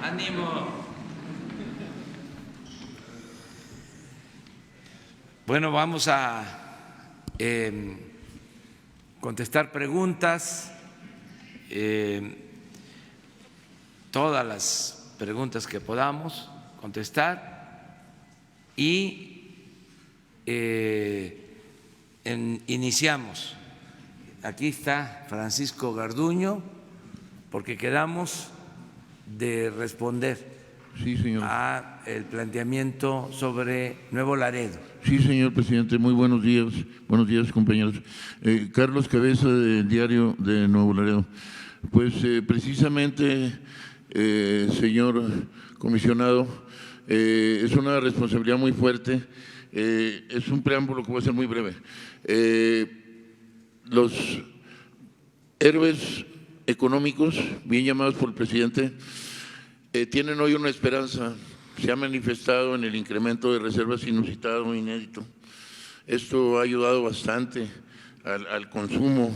Ánimo. Bueno, vamos a contestar preguntas, todas las preguntas que podamos contestar y iniciamos. Aquí está Francisco Garduño, porque quedamos de responder sí, señor. a el planteamiento sobre Nuevo Laredo. Sí, señor presidente, muy buenos días compañeros. Carlos Cabeza, del Diario de Nuevo Laredo. Pues precisamente, señor comisionado, es una responsabilidad muy fuerte, es un preámbulo que voy a ser muy breve. Los héroes económicos, bien llamados por el presidente, tienen hoy una esperanza. Se ha manifestado en el incremento de reservas inusitado, inédito. Esto ha ayudado bastante al consumo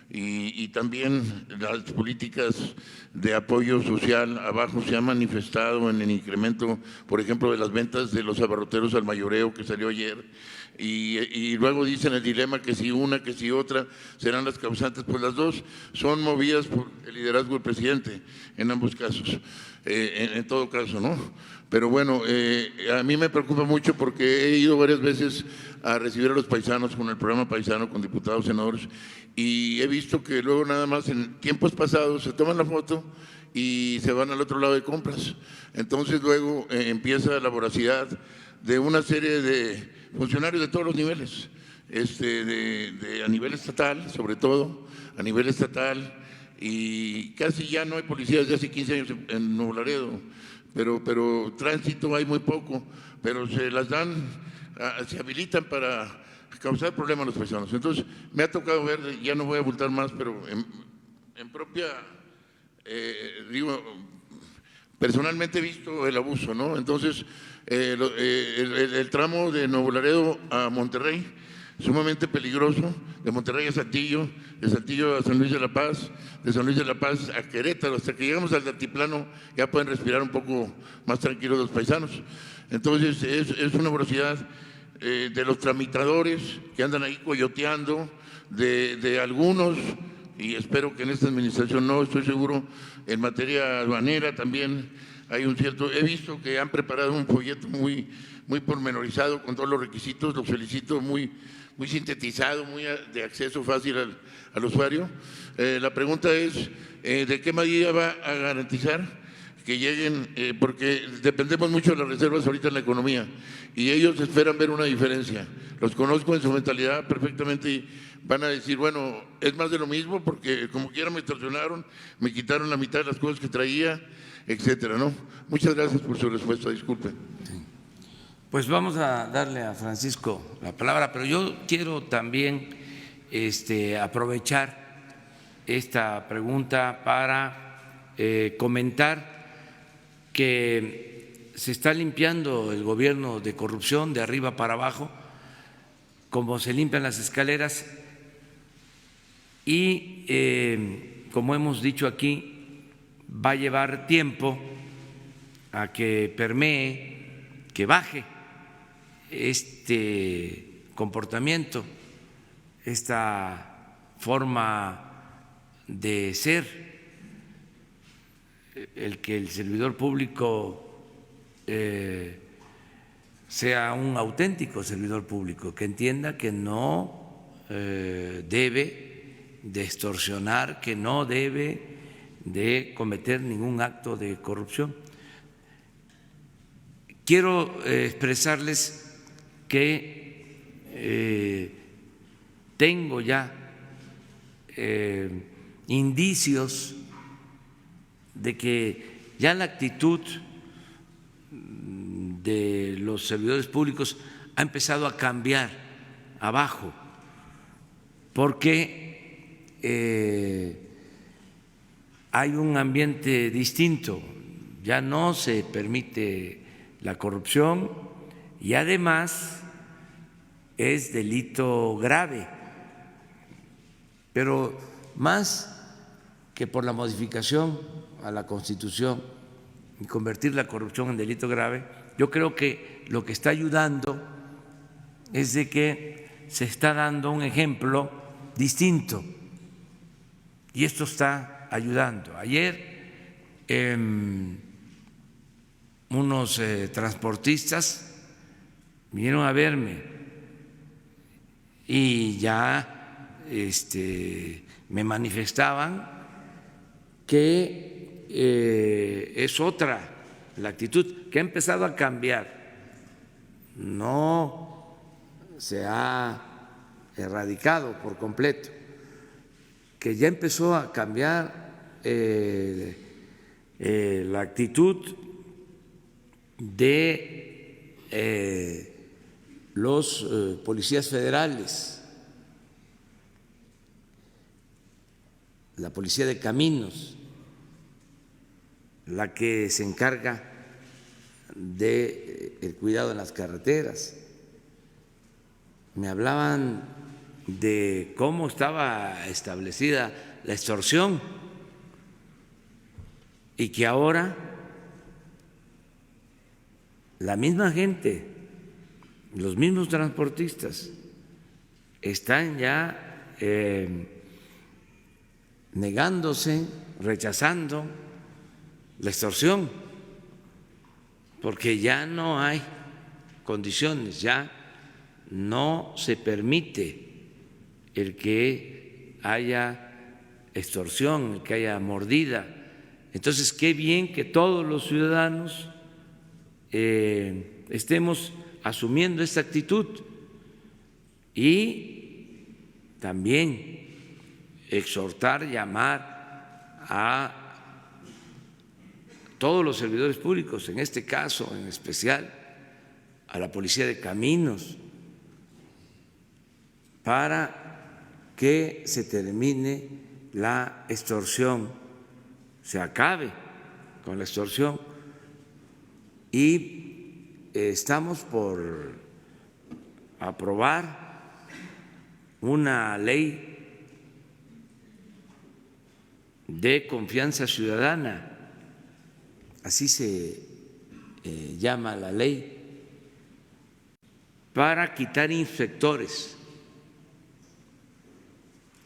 y también las políticas de apoyo social abajo se han manifestado en el incremento, por ejemplo, de las ventas de los abarroteros al mayoreo que salió ayer. Y luego dicen el dilema que si una, que si otra serán las causantes, pues las dos son movidas por el liderazgo del presidente en ambos casos, en todo caso, ¿no? Pero bueno, a mí me preocupa mucho porque he ido varias veces a recibir a los paisanos con el programa paisano, con diputados, senadores, y he visto que luego nada más en tiempos pasados se toman la foto y se van al otro lado de compras. Entonces luego empieza la voracidad de una serie de funcionarios de todos los niveles, a nivel estatal, sobre todo, a nivel estatal, y casi ya no hay policía desde hace 15 años en Nuevo Laredo, pero tránsito hay muy poco, pero se las dan, se habilitan para causar problemas a los paisanos. Entonces, me ha tocado ver, ya no voy a abultar más, pero en propia, personalmente he visto el abuso, ¿no? Entonces, el tramo de Nuevo Laredo a Monterrey, sumamente peligroso, de Monterrey a Saltillo, de Saltillo a San Luis de la Paz, de San Luis de la Paz a Querétaro, hasta que llegamos al altiplano ya pueden respirar un poco más tranquilos los paisanos. Entonces es una velocidad de los tramitadores que andan ahí coyoteando, de algunos, y espero que en esta administración no, estoy seguro, en materia aduanera también hay un cierto, he visto que han preparado un folleto muy pormenorizado con todos los requisitos, los felicito, muy sintetizado, muy de acceso fácil al usuario. La pregunta es, ¿de qué medida va a garantizar que lleguen? Porque dependemos mucho de las reservas ahorita en la economía y ellos esperan ver una diferencia. Los conozco en su mentalidad perfectamente y van a decir, bueno, es más de lo mismo porque como quiera me extorsionaron, me quitaron la mitad de las cosas que traía, etcétera, ¿no? Muchas gracias por su respuesta, disculpe. Pues vamos a darle a Francisco la palabra, pero yo quiero también aprovechar esta pregunta para comentar que se está limpiando el gobierno de corrupción de arriba para abajo, como se limpian las escaleras y como hemos dicho aquí, va a llevar tiempo a que permee, que baje este comportamiento, esta forma de ser, el que el servidor público sea un auténtico servidor público, que entienda que no debe de extorsionar, que no debe de cometer ningún acto de corrupción. Quiero expresarles que tengo ya indicios de que ya la actitud de los servidores públicos ha empezado a cambiar abajo, porque hay un ambiente distinto, ya no se permite la corrupción y además es delito grave, pero más que por la modificación a la Constitución y convertir la corrupción en delito grave, yo creo que lo que está ayudando es de que se está dando un ejemplo distinto y esto está ayudando. Ayer unos transportistas vinieron a verme y ya me manifestaban que es otra la actitud, que ha empezado a cambiar, no se ha erradicado por completo, que ya empezó a cambiar la actitud de los policías federales, la policía de caminos, la que se encarga del cuidado en las carreteras. Me hablaban de cómo estaba establecida la extorsión y que ahora la misma gente, los mismos transportistas están ya negándose, rechazando la extorsión, porque ya no hay condiciones, ya no se permite el que haya extorsión, el que haya mordida. Entonces, qué bien que todos los ciudadanos estemos asumiendo esta actitud y también exhortar, llamar a todos los servidores públicos, en este caso en especial a la Policía de Caminos, para que se termine la extorsión, se acabe con la extorsión. Y estamos por aprobar una ley de confianza ciudadana, así se llama la ley, para quitar inspectores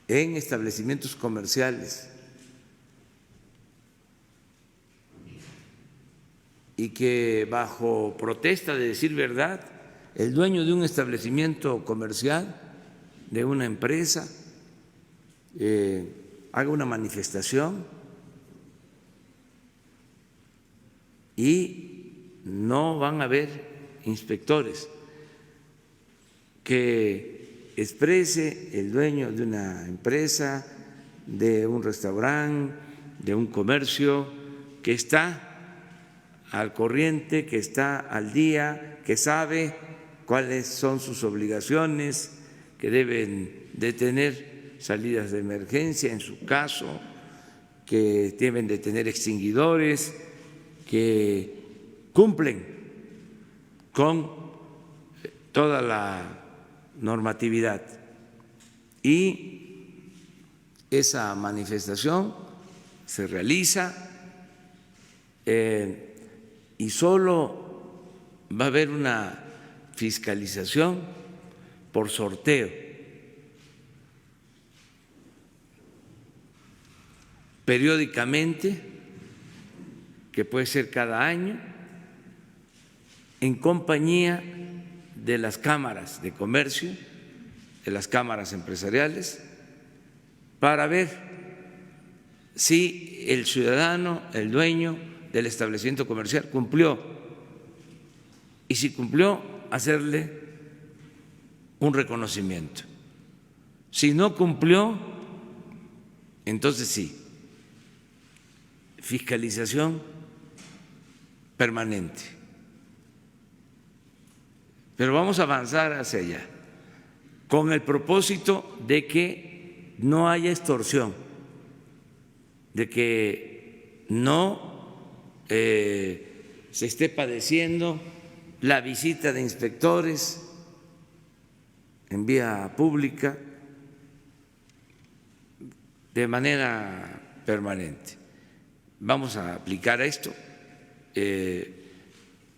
en establecimientos comerciales y que bajo protesta de decir verdad, el dueño de un establecimiento comercial, de una empresa, haga una manifestación y no van a haber inspectores, que exprese el dueño de una empresa, de un restaurante, de un comercio, que está al corriente, que está al día, que sabe cuáles son sus obligaciones, que deben de tener salidas de emergencia en su caso, que deben de tener extinguidores, que cumplen con toda la normatividad. Y esa manifestación se realiza y solo va a haber una fiscalización por sorteo. Periódicamente, que puede ser cada año, en compañía de las cámaras de comercio, de las cámaras empresariales, para ver si el ciudadano, el dueño del establecimiento comercial cumplió, y si cumplió, hacerle un reconocimiento. Si no cumplió, entonces sí, fiscalización permanente. Pero vamos a avanzar hacia allá, con el propósito de que no haya extorsión, de que no se esté padeciendo la visita de inspectores en vía pública de manera permanente. Vamos a aplicar esto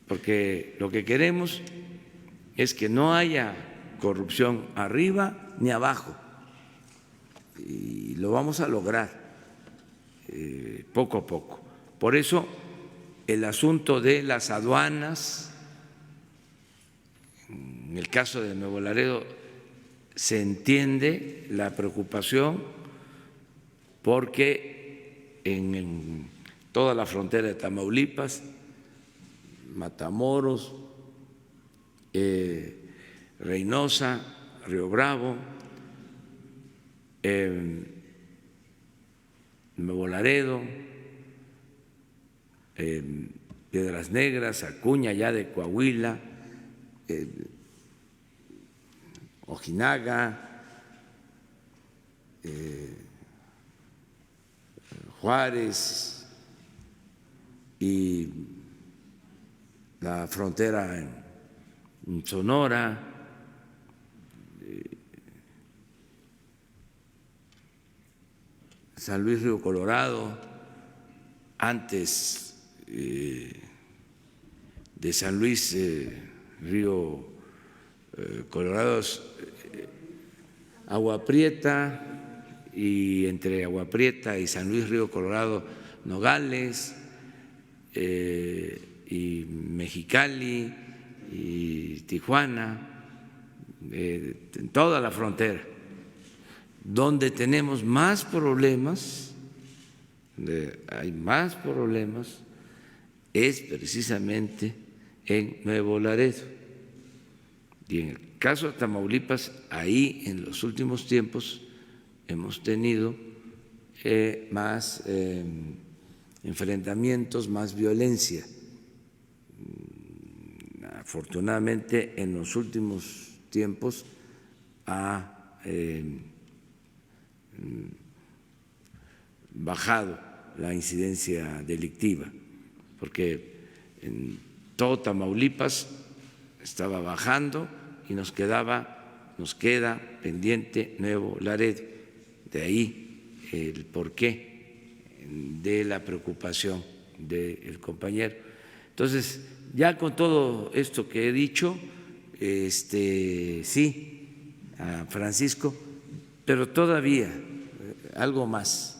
porque lo que queremos es que no haya corrupción arriba ni abajo, y lo vamos a lograr poco a poco. Por eso el asunto de las aduanas, en el caso de Nuevo Laredo, se entiende la preocupación porque en toda la frontera de Tamaulipas, Matamoros, Reynosa, Río Bravo, Nuevo Laredo, Piedras Negras, Acuña ya de Coahuila, Ojinaga, Juárez y la frontera en Sonora, San Luis Río Colorado, antes de San Luis Río Colorado, Agua Prieta, y entre Agua Prieta y San Luis Río Colorado, Nogales, y Mexicali y Tijuana, en toda la frontera. Donde tenemos más problemas, hay más problemas, es precisamente en Nuevo Laredo. Y en el caso de Tamaulipas, ahí en los últimos tiempos hemos tenido más enfrentamientos, más violencia. Afortunadamente, en los últimos tiempos ha bajado la incidencia delictiva, porque en todo Tamaulipas estaba bajando y nos queda pendiente Nuevo Laredo. De ahí el porqué de la preocupación del compañero. Entonces, ya con todo esto que he dicho, sí, a Francisco, pero todavía algo más,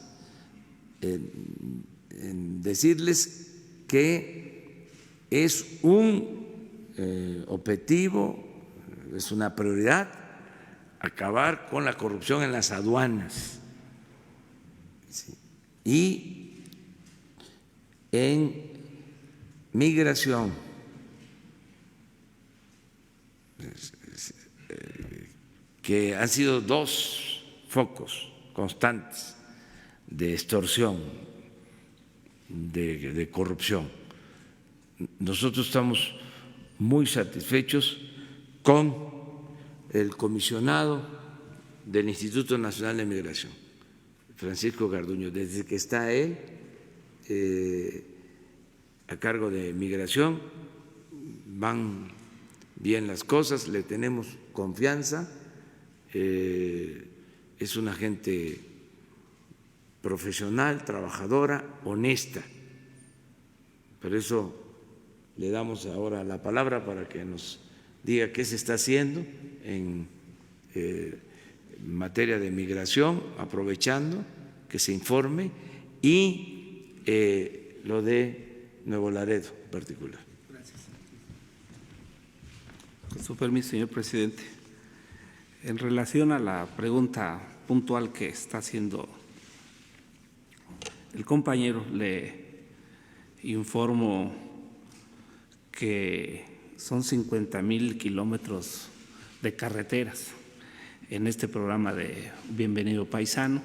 en decirles que es un objetivo, es una prioridad acabar con la corrupción en las aduanas, ¿sí? Y en migración, que han sido dos focos constantes de extorsión, de corrupción. Nosotros estamos muy satisfechos con el comisionado del Instituto Nacional de Migración, Francisco Garduño. Desde que está él a cargo de migración, van bien las cosas, le tenemos confianza, es una gente profesional, trabajadora, honesta. Por eso le damos ahora la palabra para que nos diga qué se está haciendo en materia de migración, aprovechando que se informe, y lo de Nuevo Laredo en particular. Gracias. Con su permiso, señor presidente. En relación a la pregunta puntual que está haciendo el compañero, le informo que son 50,000 kilómetros de carreteras en este programa de Bienvenido Paisano,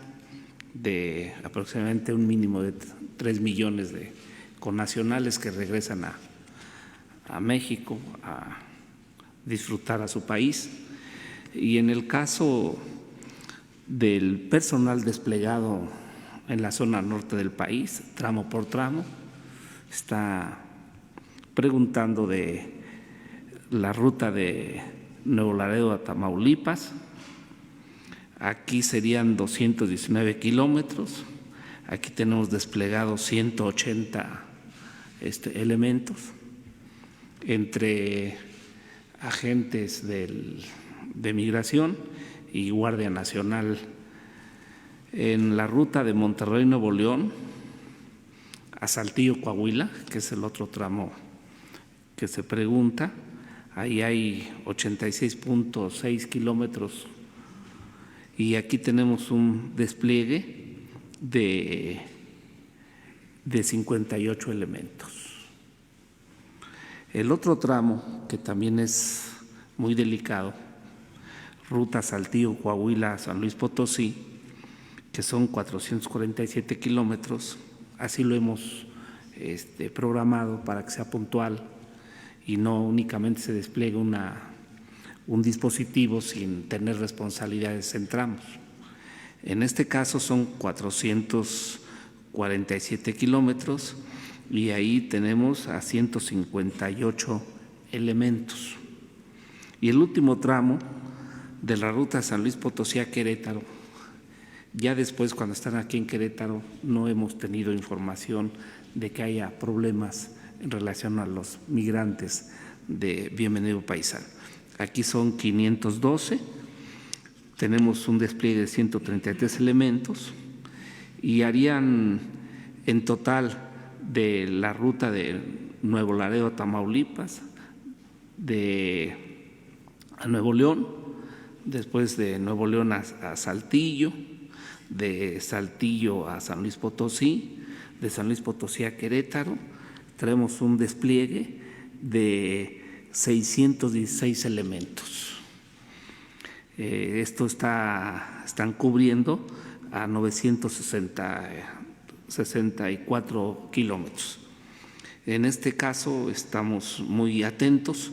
de aproximadamente un mínimo de 3 millones de connacionales que regresan a México a disfrutar a su país. Y en el caso del personal desplegado en la zona norte del país, tramo por tramo, está preguntando de la ruta de Nuevo Laredo a Tamaulipas. Aquí serían 219 kilómetros. Aquí tenemos desplegados 180 elementos entre agentes de migración y Guardia Nacional. En la ruta de Monterrey, Nuevo León, a Saltillo, Coahuila, que es el otro tramo que se pregunta, ahí hay 86.6 kilómetros y aquí tenemos un despliegue de 58 elementos. El otro tramo, que también es muy delicado, ruta Saltillo, Coahuila, San Luis Potosí, que son 447 kilómetros, así lo hemos programado para que sea puntual y no únicamente se despliegue un dispositivo sin tener responsabilidades en tramos. En este caso son 447 kilómetros y ahí tenemos a 158 elementos. Y el último tramo de la ruta San Luis Potosí a Querétaro, ya después cuando están aquí en Querétaro no hemos tenido información de que haya problemas en relación a los migrantes de Bienvenido Paisano. Aquí son 512, tenemos un despliegue de 133 elementos y harían en total de la ruta de Nuevo Laredo a Tamaulipas, a Nuevo León, después de Nuevo León a Saltillo, de Saltillo a San Luis Potosí, de San Luis Potosí a Querétaro, traemos un despliegue de 616 elementos. Esto están cubriendo a 964 kilómetros. En este caso estamos muy atentos.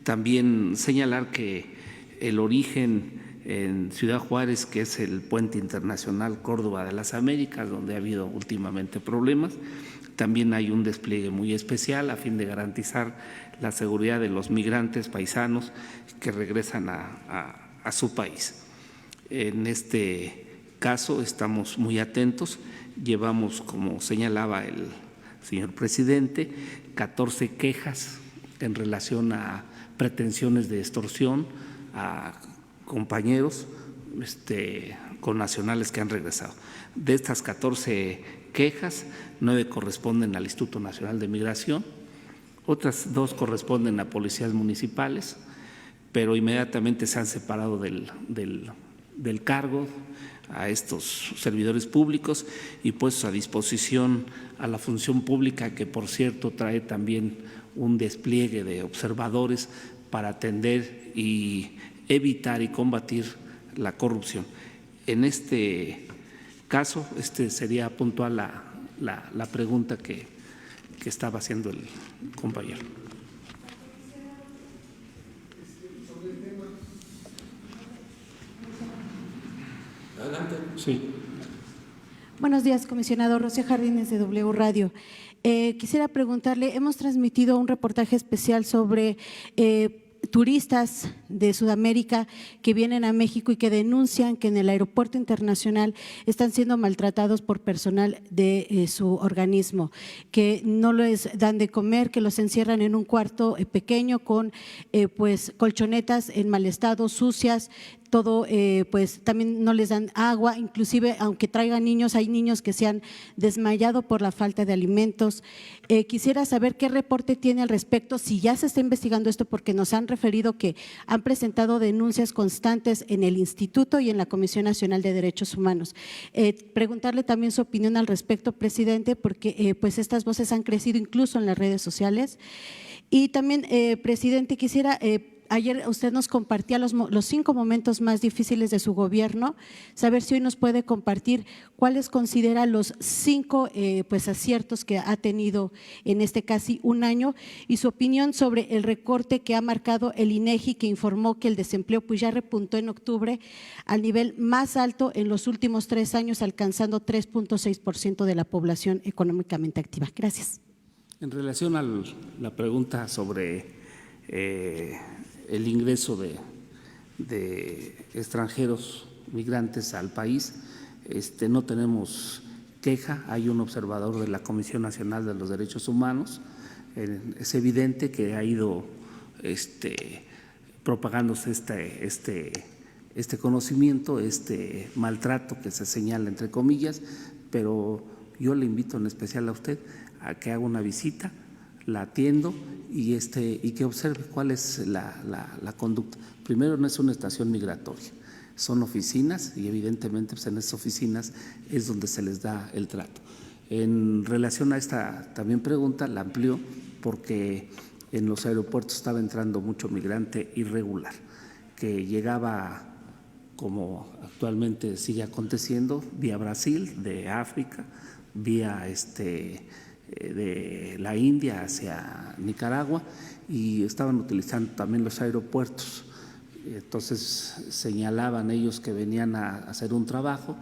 También señalar que el origen en Ciudad Juárez, que es el puente internacional Córdoba de las Américas, donde ha habido últimamente problemas, también hay un despliegue muy especial a fin de garantizar la seguridad de los migrantes paisanos que regresan a su país. En este caso estamos muy atentos, llevamos, como señalaba el señor presidente, 14 quejas en relación a pretensiones de extorsión a compañeros connacionales que han regresado. De estas 14 quejas, 9 corresponden al Instituto Nacional de Migración, otras 2 corresponden a policías municipales, pero inmediatamente se han separado del cargo a estos servidores públicos y puestos a disposición a la función pública, que por cierto trae también un despliegue de observadores para atender y evitar y combatir la corrupción. En este caso, sería puntual la pregunta que estaba haciendo el compañero. Adelante. Sí. Buenos días, comisionado. Rocío Jardines, de W Radio. Quisiera preguntarle, hemos transmitido un reportaje especial sobre turistas de Sudamérica que vienen a México y que denuncian que en el aeropuerto internacional están siendo maltratados por personal de su organismo, que no les dan de comer, que los encierran en un cuarto pequeño con pues colchonetas en mal estado, sucias, todo, pues también no les dan agua, inclusive aunque traigan niños, hay niños que se han desmayado por la falta de alimentos. Quisiera saber qué reporte tiene al respecto, si ya se está investigando esto, porque nos han referido que han presentado denuncias constantes en el Instituto y en la Comisión Nacional de Derechos Humanos. Preguntarle también su opinión al respecto, presidente, porque pues estas voces han crecido incluso en las redes sociales. Y también, presidente, quisiera… ayer usted nos compartía los 5 momentos más difíciles de su gobierno, saber si hoy nos puede compartir cuáles considera los 5 pues aciertos que ha tenido en este casi un año y su opinión sobre el recorte que ha marcado el INEGI, que informó que el desempleo pues ya repuntó en octubre al nivel más alto en los últimos 3 años, alcanzando 3.6% de la población económicamente activa. Gracias. En relación a la pregunta sobre el ingreso de extranjeros migrantes al país, no tenemos queja, hay un observador de la Comisión Nacional de los Derechos Humanos. Es evidente que ha ido propagándose este conocimiento, este maltrato que se señala entre comillas, pero yo le invito en especial a usted a que haga una visita, la atiendo y que observe cuál es la conducta. Primero, no es una estación migratoria, son oficinas y evidentemente pues, en esas oficinas es donde se les da el trato. En relación a esta también pregunta, la amplió porque en los aeropuertos estaba entrando mucho migrante irregular, que llegaba, como actualmente sigue aconteciendo, vía Brasil, de África, vía de la India hacia Nicaragua, y estaban utilizando también los aeropuertos. Entonces señalaban ellos que venían a hacer un trabajo,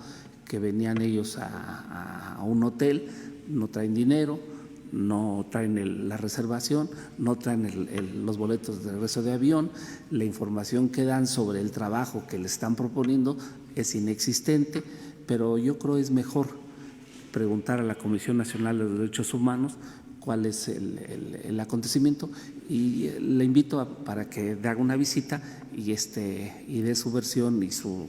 que venían ellos a un hotel, no traen dinero, no traen la reservación, no traen los boletos de regreso de avión, la información que dan sobre el trabajo que le están proponiendo es inexistente, pero yo creo es mejor preguntar a la Comisión Nacional de los Derechos Humanos cuál es el acontecimiento, y le invito para que haga una visita y dé su versión y su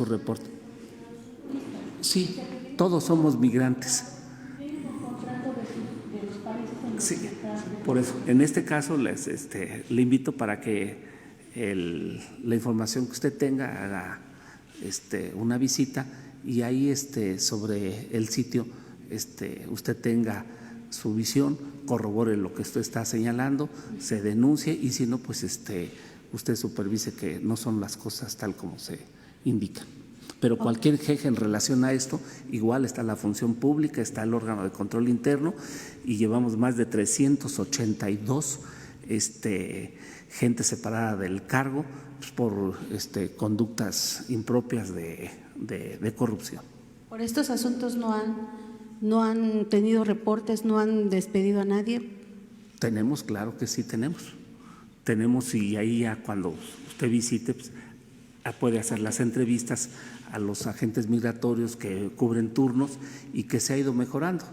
reporte. Sí, todos somos migrantes. Sí, por eso, en este caso le invito para que la información que usted tenga haga una visita, y ahí sobre el sitio usted tenga su visión, corrobore lo que usted está señalando, se denuncie, y si no, pues usted supervise que no son las cosas tal como se indican. Pero cualquier queja en relación a esto, igual está la función pública, está el órgano de control interno, y llevamos más de 382 gente separada del cargo pues, por conductas impropias de corrupción. ¿Por estos asuntos no han tenido reportes, no han despedido a nadie? Tenemos, claro que sí tenemos. Tenemos, y ahí ya cuando usted visite pues, puede hacer las entrevistas a los agentes migratorios que cubren turnos y que se ha ido mejorando.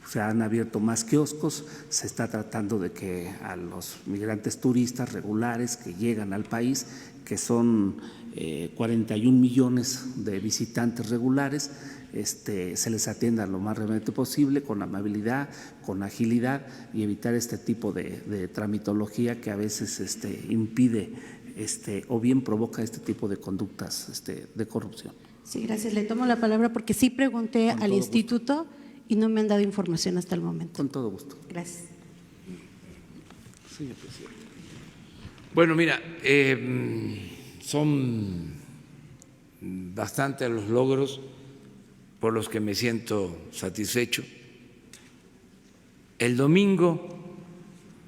Se han abierto más kioscos, se está tratando de que a los migrantes turistas regulares que llegan al país, que son 41 millones de visitantes regulares, se les atienda lo más rápido posible, con amabilidad, con agilidad, y evitar este tipo de tramitología que a veces impide o bien provoca este tipo de conductas de corrupción. Sí, gracias. Le tomo la palabra porque sí pregunté al instituto y no me han dado información hasta el momento. Con todo gusto. Gracias. Señor presidente. Bueno, mira, son bastantes los logros por los que me siento satisfecho. El domingo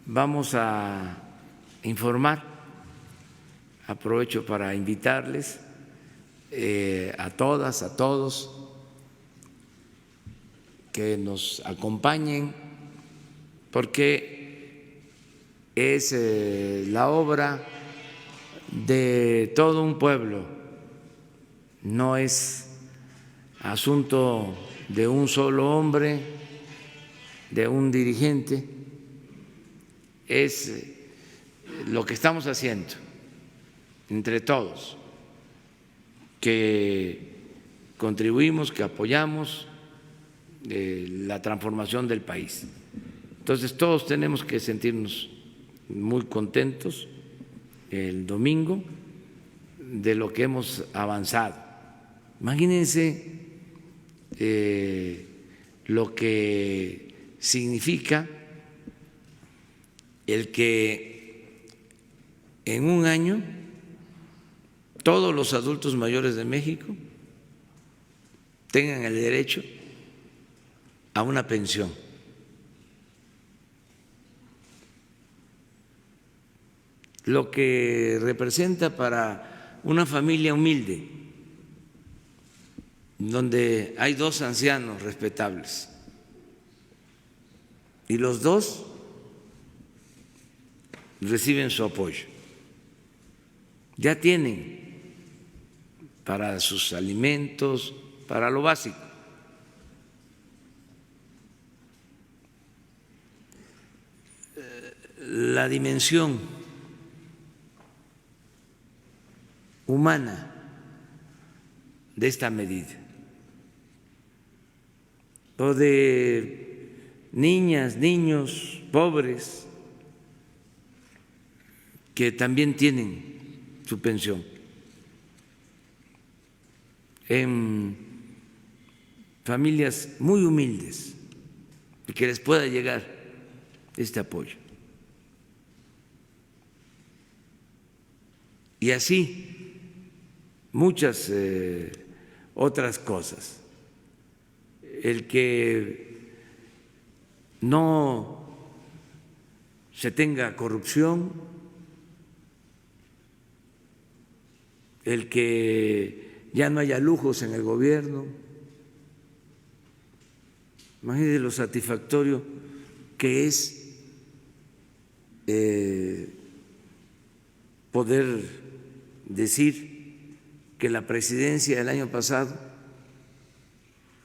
vamos a informar, aprovecho para invitarles a todas, a todos, que nos acompañen, porque es la obra de todo un pueblo, no es asunto de un solo hombre, de un dirigente, es lo que estamos haciendo entre todos, que contribuimos, que apoyamos la transformación del país. Entonces todos tenemos que sentirnos muy contentos el domingo de lo que hemos avanzado. Imagínense lo que significa el que en un año todos los adultos mayores de México tengan el derecho a una pensión. Lo que representa para una familia humilde, donde hay dos ancianos respetables y los dos reciben su apoyo. Ya tienen para sus alimentos, para lo básico. La dimensión humana de esta medida, o de niñas, niños pobres que también tienen su pensión, en familias muy humildes, y que les pueda llegar este apoyo. Y así muchas otras cosas. El que no se tenga corrupción, el que ya no haya lujos en el gobierno. Imagínense lo satisfactorio que es poder decir que la presidencia del año pasado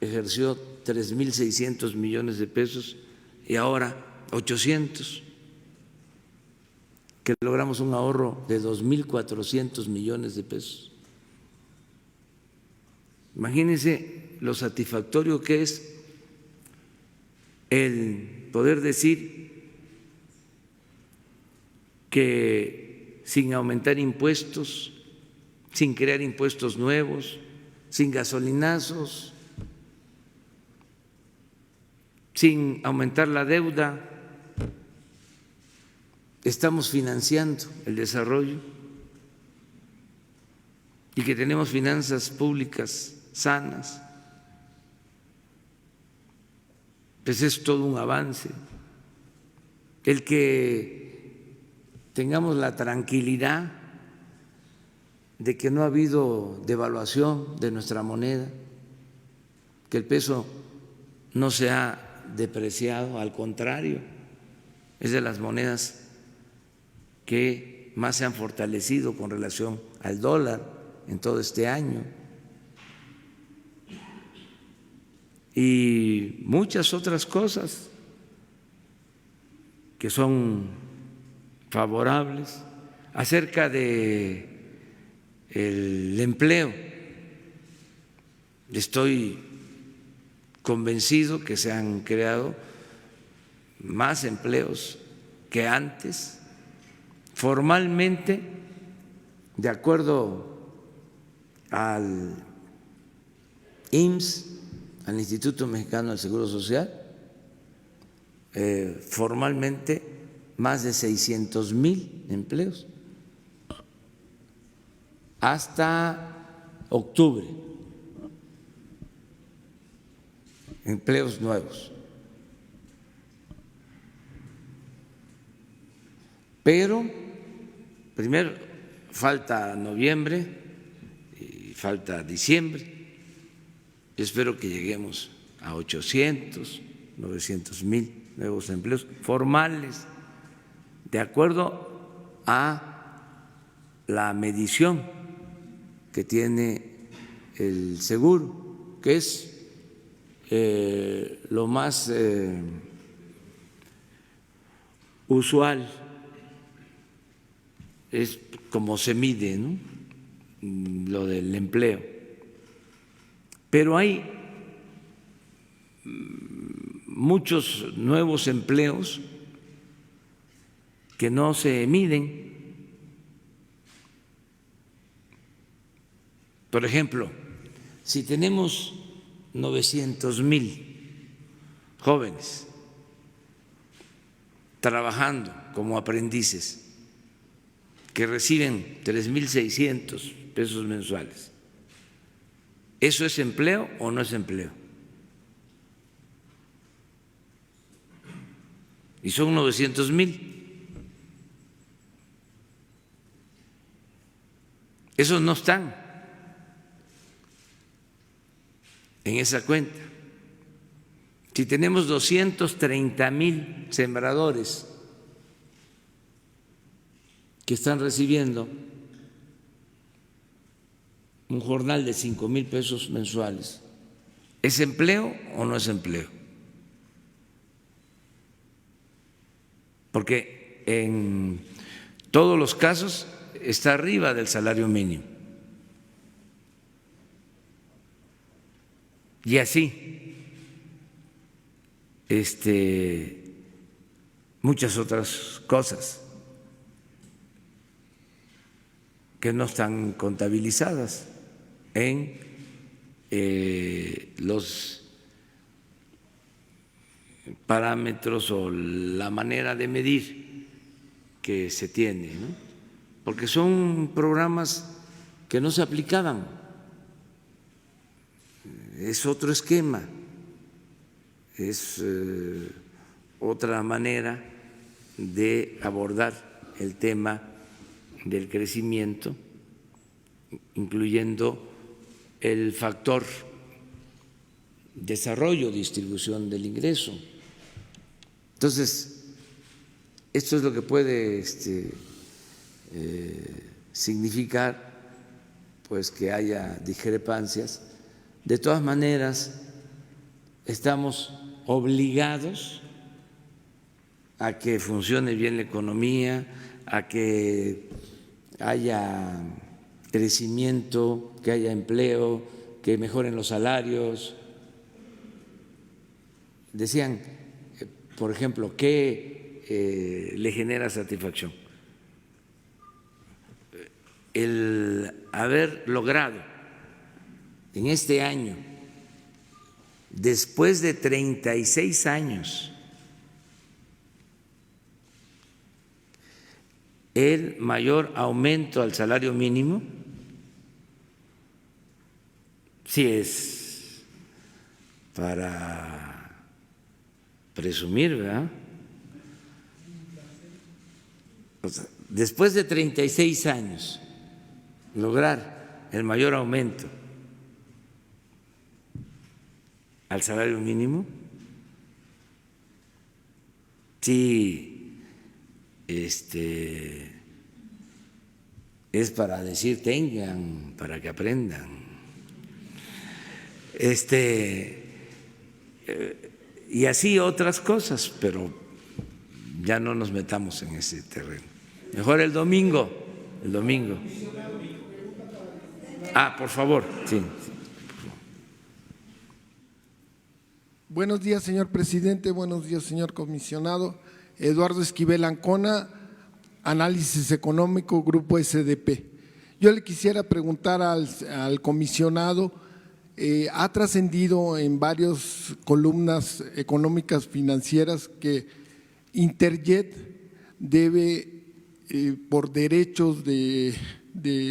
ejerció 3.600 millones de pesos y ahora 800, que logramos un ahorro de 2.400 millones de pesos. Imagínense lo satisfactorio que es el poder decir que sin aumentar impuestos, sin crear impuestos nuevos, sin gasolinazos, sin aumentar la deuda, estamos financiando el desarrollo y que tenemos finanzas públicas sanas. Pues es todo un avance. El que tengamos la tranquilidad de que no ha habido devaluación de nuestra moneda, que el peso no se ha depreciado, al contrario, es de las monedas que más se han fortalecido con relación al dólar en todo este año, y muchas otras cosas que son favorables. Acerca de el empleo, estoy convencido que se han creado más empleos que antes. Formalmente, de acuerdo al IMSS, al Instituto Mexicano del Seguro Social, formalmente más de 600,000 empleos hasta octubre, empleos nuevos. Pero primero falta noviembre y falta diciembre. Yo espero que lleguemos a 800, 900,000 nuevos empleos formales, de acuerdo a la medición que tiene el seguro, que es lo más usual, es como se mide, ¿no?, lo del empleo. Pero hay muchos nuevos empleos que no se miden. Por ejemplo, si tenemos 900,000 jóvenes trabajando como aprendices que reciben 3.600 pesos mensuales, ¿eso es empleo o no es empleo? Y son 900,000. Esos no están en esa cuenta. Si tenemos 230,000 sembradores que están recibiendo un jornal de 5,000 pesos mensuales, ¿Es empleo o no es empleo? Porque en todos los casos está arriba del salario mínimo. Y así, muchas otras cosas que no están contabilizadas en los parámetros o la manera de medir que se tiene, ¿no? Porque son programas que no se aplicaban, es otro esquema, es otra manera de abordar el tema del crecimiento, incluyendo el factor desarrollo, distribución del ingreso. Entonces, esto es lo que puede significar pues que haya discrepancias. De todas maneras, estamos obligados a que funcione bien la economía, a que haya crecimiento, que haya empleo, que mejoren los salarios. Decían, por ejemplo, ¿qué le genera satisfacción? El haber logrado en este año, después de 36 años, el mayor aumento al salario mínimo, sí es para presumir, ¿verdad? O sea, después de 36 años, lograr el mayor aumento al salario mínimo, sí, es para decir tengan, para que aprendan. Y así otras cosas, pero ya no nos metamos en ese terreno. Mejor el domingo. Por favor, sí. Buenos días, señor presidente. Buenos días, señor comisionado. Eduardo Esquivel Ancona, Análisis Económico, Grupo SDP. Yo le quisiera preguntar al comisionado, ha trascendido en varias columnas económicas financieras que Interjet debe, por derechos de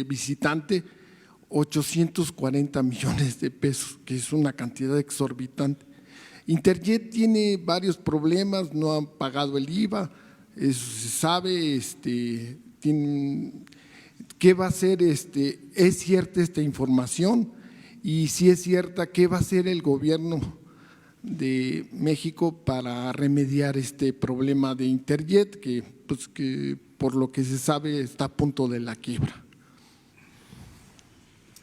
visitante, 840 millones de pesos, que es una cantidad exorbitante. Interjet tiene varios problemas, no han pagado el IVA, eso se sabe, ¿qué va a hacer? ¿Es cierta esta información? Y si es cierta, ¿qué va a hacer el gobierno de México para remediar este problema de Interjet, que por lo que se sabe está a punto de la quiebra?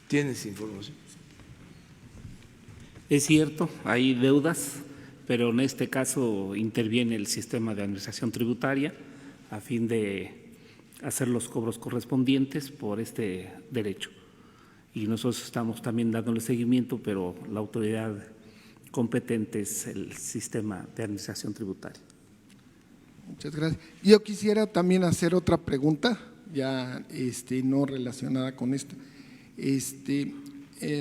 ¿Tienes información? Es cierto, hay deudas, pero en este caso interviene el sistema de administración tributaria a fin de hacer los cobros correspondientes por este derecho. Y nosotros estamos también dándole seguimiento, pero la autoridad competente es el sistema de administración tributaria. Muchas gracias. Yo quisiera también hacer otra pregunta, ya no relacionada con esto.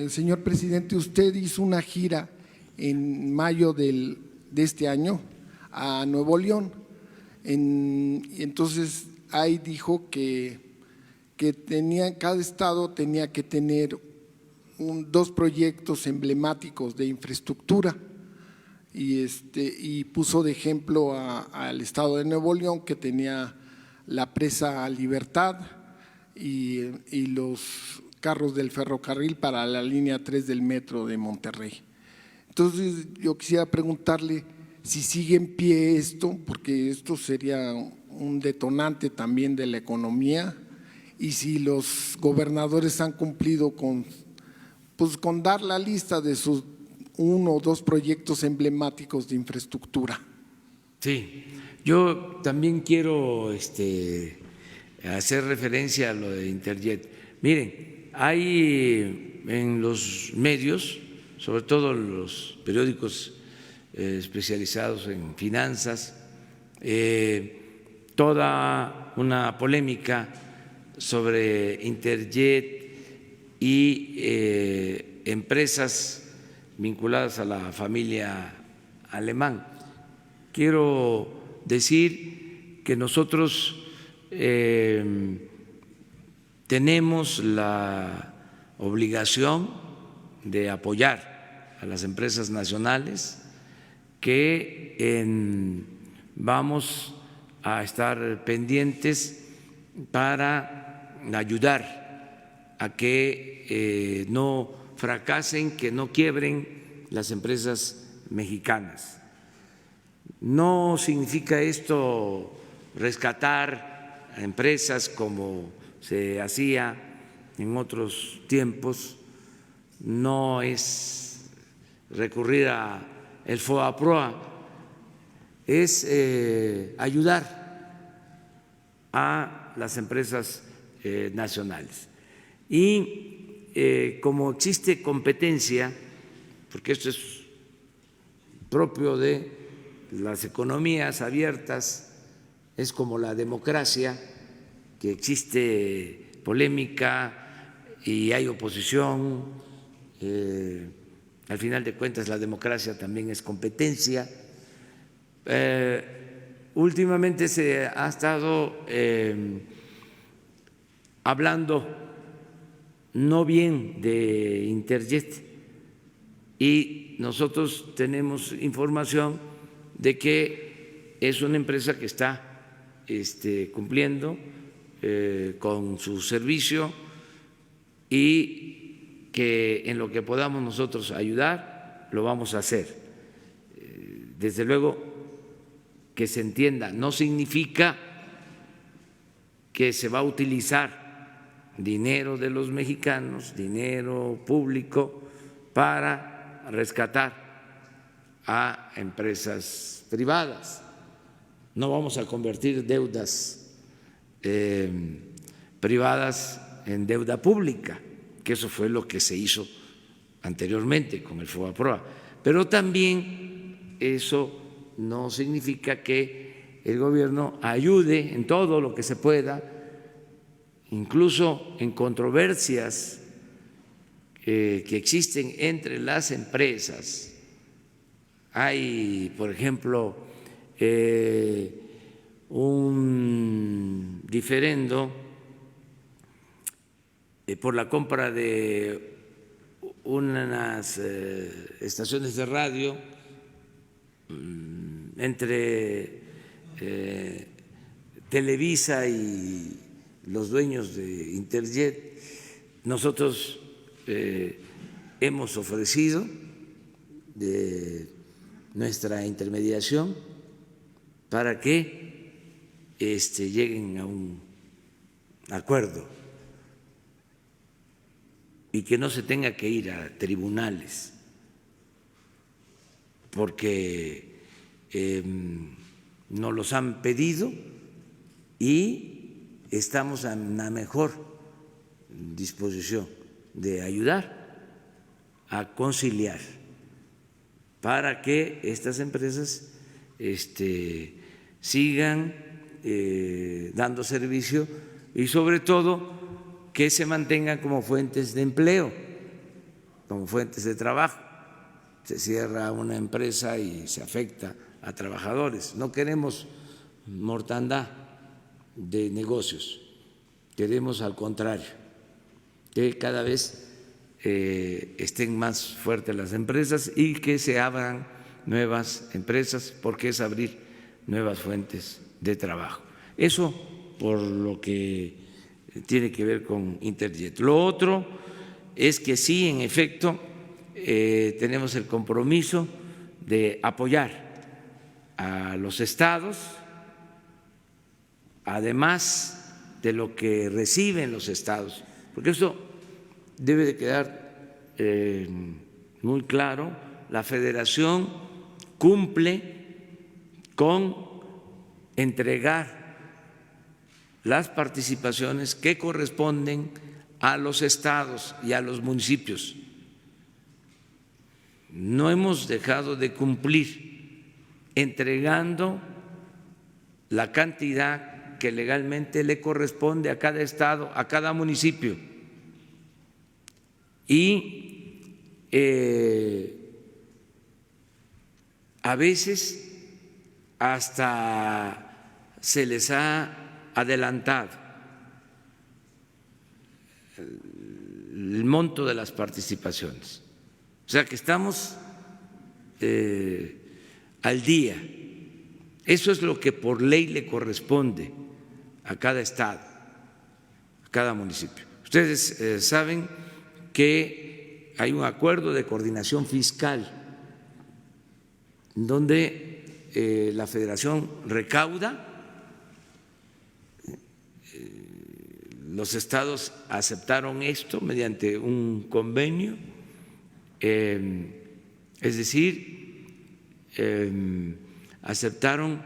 Señor presidente, usted hizo una gira en mayo de este año a Nuevo León. Entonces, ahí dijo que cada estado tenía que tener dos proyectos emblemáticos de infraestructura y puso de ejemplo al estado de Nuevo León, que tenía la presa Libertad y los carros del ferrocarril para la línea 3 del metro de Monterrey. Entonces, yo quisiera preguntarle si sigue en pie esto, porque esto sería un detonante también de la economía, y si los gobernadores han cumplido con dar la lista de sus uno o dos proyectos emblemáticos de infraestructura. Sí, yo también quiero hacer referencia a lo de Interjet. Miren, hay en los medios, sobre todo los periódicos especializados en finanzas, toda una polémica sobre Interjet y empresas vinculadas a la familia Alemán. Quiero decir que nosotros tenemos la obligación de apoyar a las empresas nacionales, que vamos a estar pendientes para ayudar a que no fracasen, que no quiebren las empresas mexicanas. No significa esto rescatar a empresas como se hacía en otros tiempos, no es recurrir a el FOBAPROA, es ayudar a las empresas nacionales. Y como existe competencia, porque esto es propio de las economías abiertas, es como la democracia, que existe polémica y hay oposición, al final de cuentas la democracia también es competencia. Últimamente se ha estado hablando no bien de Interjet y nosotros tenemos información de que es una empresa que está cumpliendo con su servicio y que en lo que podamos nosotros ayudar lo vamos a hacer. Desde luego que se entienda, no significa que se va a utilizar dinero de los mexicanos, dinero público, para rescatar a empresas privadas. No vamos a convertir deudas privadas en deuda pública, que eso fue lo que se hizo anteriormente con el FOBAPROA. Pero también eso no significa que el gobierno ayude en todo lo que se pueda, incluso en controversias que existen entre las empresas. Hay, por ejemplo, un diferendo por la compra de unas estaciones de radio entre Televisa y los dueños de Interjet. Nosotros hemos ofrecido de nuestra intermediación para que lleguen a un acuerdo y que no se tenga que ir a tribunales, porque nos los han pedido y estamos en la mejor disposición de ayudar a conciliar para que estas empresas sigan dando servicio y sobre todo que se mantengan como fuentes de empleo, como fuentes de trabajo. Se cierra una empresa y se afecta a trabajadores. No queremos mortandad de negocios, queremos al contrario, que cada vez estén más fuertes las empresas y que se abran nuevas empresas, porque es abrir nuevas fuentes de trabajo. Eso por lo que tiene que ver con Interjet. Lo otro es que sí, en efecto, tenemos el compromiso de apoyar a los estados, además de lo que reciben los estados, porque eso debe de quedar muy claro la Federación cumple con entregar las participaciones que corresponden a los estados y a los municipios. No hemos dejado de cumplir entregando la cantidad que legalmente le corresponde a cada estado, a cada municipio. Y a veces hasta se les ha adelantado el monto de las participaciones. O sea que estamos al día. Eso es lo que por ley le corresponde a cada estado, a cada municipio. Ustedes saben que hay un acuerdo de coordinación fiscal donde la Federación recauda, los estados aceptaron esto mediante un convenio, es decir, aceptaron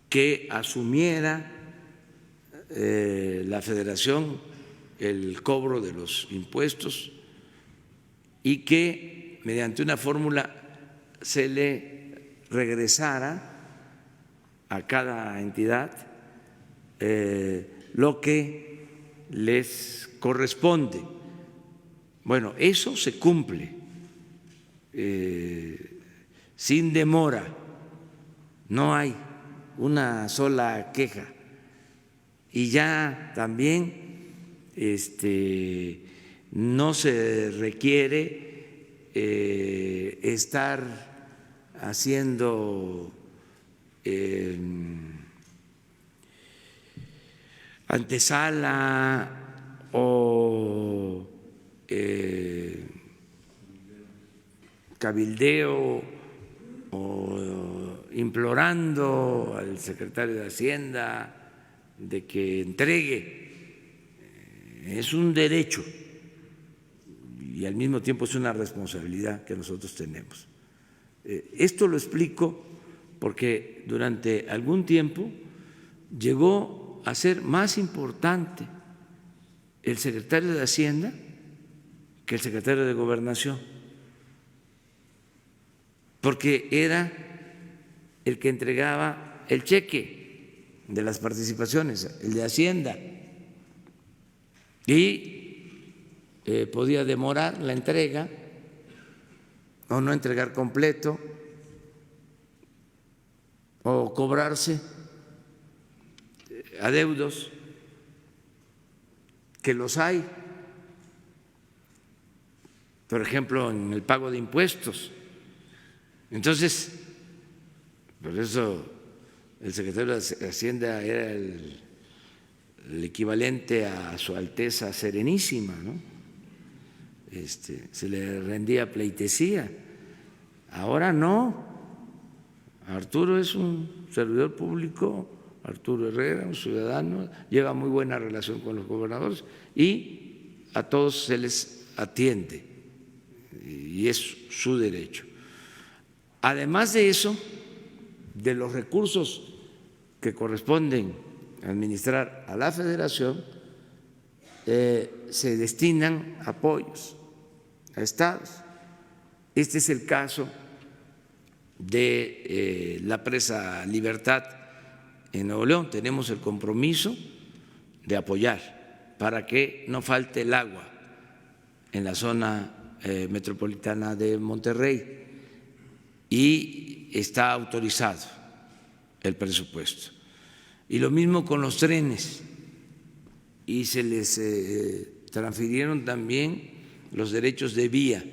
que asumiera la Federación el cobro de los impuestos y que mediante una fórmula se le regresara a cada entidad lo que les corresponde. Bueno, eso se cumple sin demora, no hay una sola queja y ya también no se requiere estar haciendo antesala o cabildeo o implorando al secretario de Hacienda de que entregue. Es un derecho y al mismo tiempo es una responsabilidad que nosotros tenemos. Esto lo explico porque durante algún tiempo llegó a ser más importante el secretario de Hacienda que el secretario de Gobernación, porque era el que entregaba el cheque de las participaciones, el de Hacienda, y podía demorar la entrega o no entregar completo o cobrarse adeudos, que los hay, por ejemplo, en el pago de impuestos. Entonces, por eso el secretario de Hacienda era el equivalente a Su Alteza Serenísima, ¿no? Se le rendía pleitesía. Ahora no. Arturo es un servidor público, Arturo Herrera, un ciudadano, lleva muy buena relación con los gobernadores y a todos se les atiende y es su derecho. Además de eso, de los recursos que corresponden administrar a la Federación, se destinan apoyos a estados. Este es el caso de la presa Libertad en Nuevo León. Tenemos el compromiso de apoyar para que no falte el agua en la zona metropolitana de Monterrey y está autorizado el presupuesto. Y lo mismo con los trenes, y se les transfirieron también los derechos de vía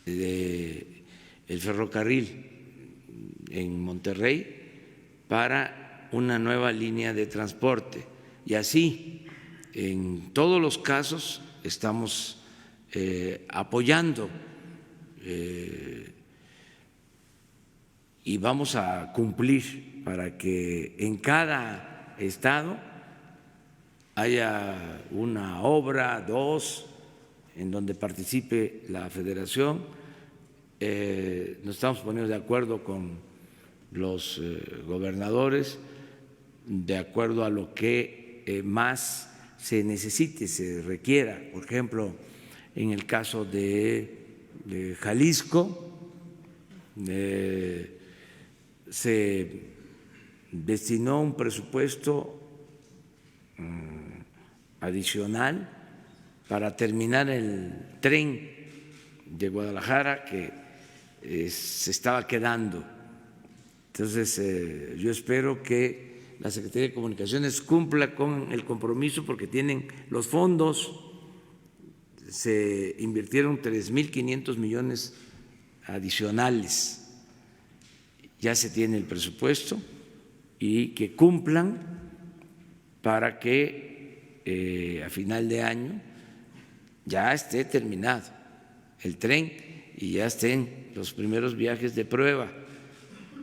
del ferrocarril en Monterrey para una nueva línea de transporte. Y así, en todos los casos, estamos apoyando y vamos a cumplir para que en cada estado haya una obra, dos, en donde participe la Federación nos estamos poniendo de acuerdo con los gobernadores, de acuerdo a lo que más se necesite, se requiera. Por ejemplo, en el caso de Jalisco, se destinó un presupuesto adicional para terminar el tren de Guadalajara que se estaba quedando. Entonces, yo espero que la Secretaría de Comunicaciones cumpla con el compromiso porque tienen los fondos, se invirtieron 3.500 millones adicionales, ya se tiene el presupuesto y que cumplan para que a final de año ya esté terminado el tren y ya estén los primeros viajes de prueba.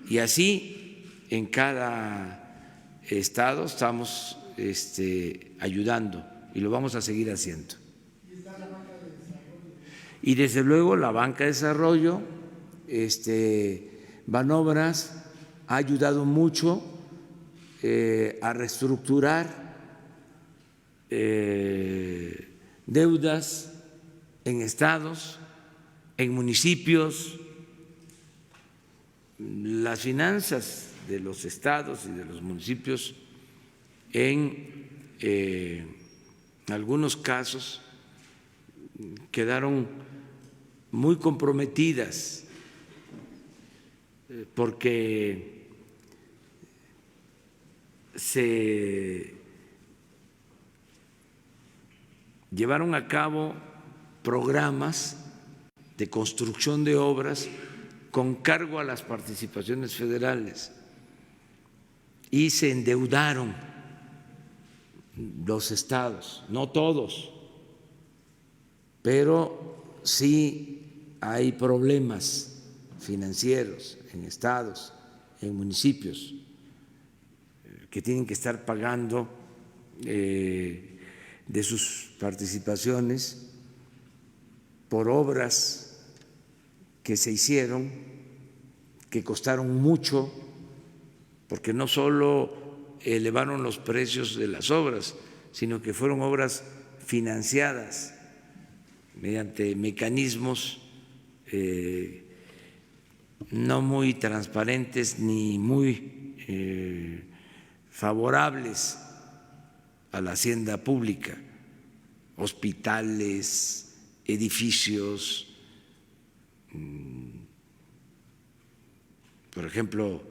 Y así en cada estado estamos ayudando y lo vamos a seguir haciendo. Y desde luego la banca de desarrollo, Banobras ha ayudado mucho a reestructurar deudas en estados, en municipios. Las finanzas de los estados y de los municipios en algunos casos quedaron muy comprometidas porque se llevaron a cabo programas de construcción de obras con cargo a las participaciones federales y se endeudaron los estados, no todos, pero sí hay problemas financieros en estados, en municipios que tienen que estar pagando de sus participaciones por obras que se hicieron, que costaron mucho, porque no solo elevaron los precios de las obras, sino que fueron obras financiadas mediante mecanismos no muy transparentes ni muy favorables a la hacienda pública, hospitales, edificios, por ejemplo,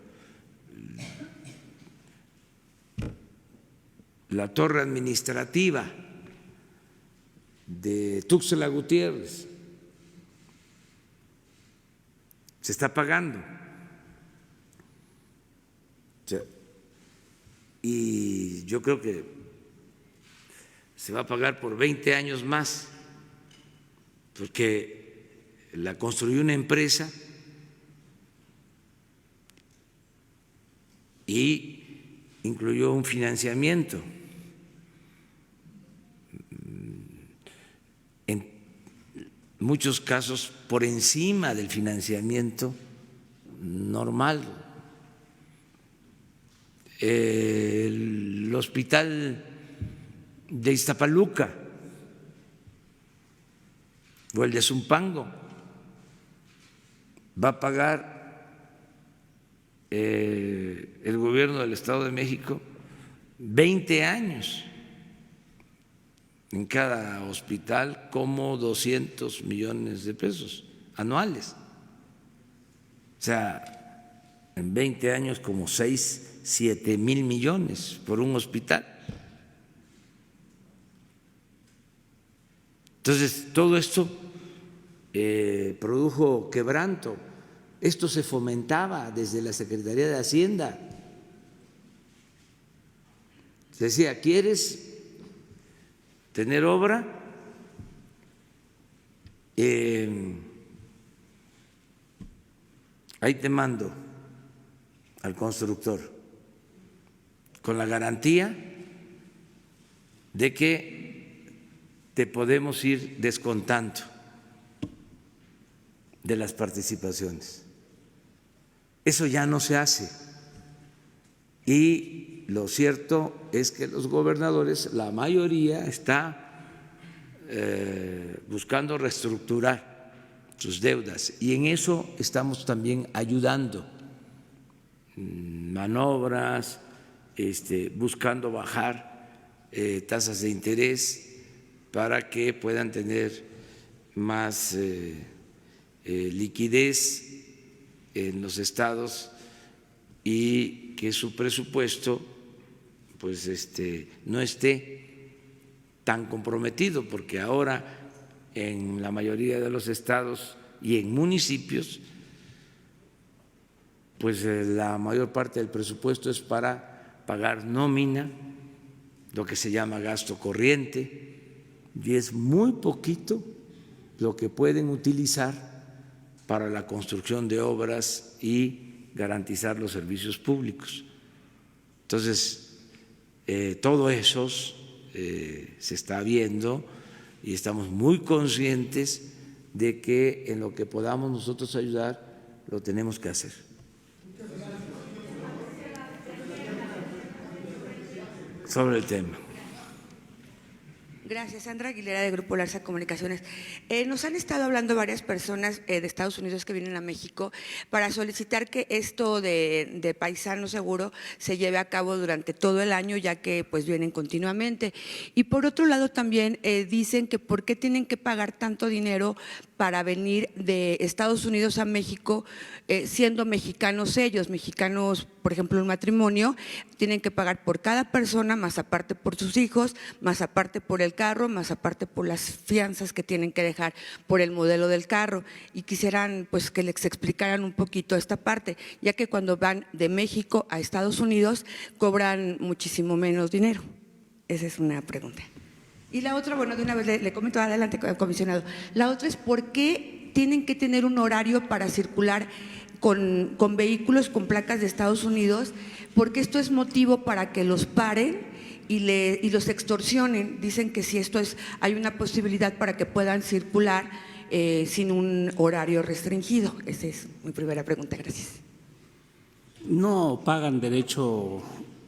la torre administrativa de Tuxtla Gutiérrez se está pagando. Y yo creo que se va a pagar por 20 años más, porque la construyó una empresa y incluyó un financiamiento. En muchos casos por encima del financiamiento normal. El hospital de Iztapaluca o el de Zumpango va a pagar el gobierno del Estado de México 20 años en cada hospital, como 200 millones de pesos anuales. O sea, en 20 años como 6-7 mil millones por un hospital. Entonces, todo esto produjo quebranto. Esto se fomentaba desde la Secretaría de Hacienda. Se decía, ¿quieres tener obra? Ahí te mando al constructor con la garantía de que te podemos ir descontando de las participaciones. Eso ya no se hace. Y lo cierto es que los gobernadores, la mayoría, está buscando reestructurar sus deudas y en eso estamos también ayudando, manobras, buscando bajar tasas de interés para que puedan tener más liquidez en los estados y que su presupuesto pues no esté tan comprometido, porque ahora en la mayoría de los estados y en municipios pues la mayor parte del presupuesto es para pagar nómina, lo que se llama gasto corriente, y es muy poquito lo que pueden utilizar para la construcción de obras y garantizar los servicios públicos. Entonces, todo eso se está viendo y estamos muy conscientes de que en lo que podamos nosotros ayudar, lo tenemos que hacer. Sobre el tema. Gracias, Sandra Aguilera, de Grupo Larsa Comunicaciones. Nos han estado hablando varias personas de Estados Unidos que vienen a México para solicitar que esto de Paisano Seguro se lleve a cabo durante todo el año, ya que pues vienen continuamente. Y por otro lado también dicen que por qué tienen que pagar tanto dinero para venir de Estados Unidos a México, siendo mexicanos ellos, mexicanos, por ejemplo, un matrimonio, tienen que pagar por cada persona, más aparte por sus hijos, más aparte por el carro, más aparte por las fianzas que tienen que dejar por el modelo del carro. Y quisieran pues que les explicaran un poquito esta parte, ya que cuando van de México a Estados Unidos cobran muchísimo menos dinero. Esa es una pregunta. Y la otra, bueno, de una vez le comento, adelante, comisionado. La otra es por qué tienen que tener un horario para circular con vehículos con placas de Estados Unidos, porque esto es motivo para que los paren y los extorsionen. Dicen que si esto es, hay una posibilidad para que puedan circular sin un horario restringido. Esa es mi primera pregunta, gracias. No pagan derecho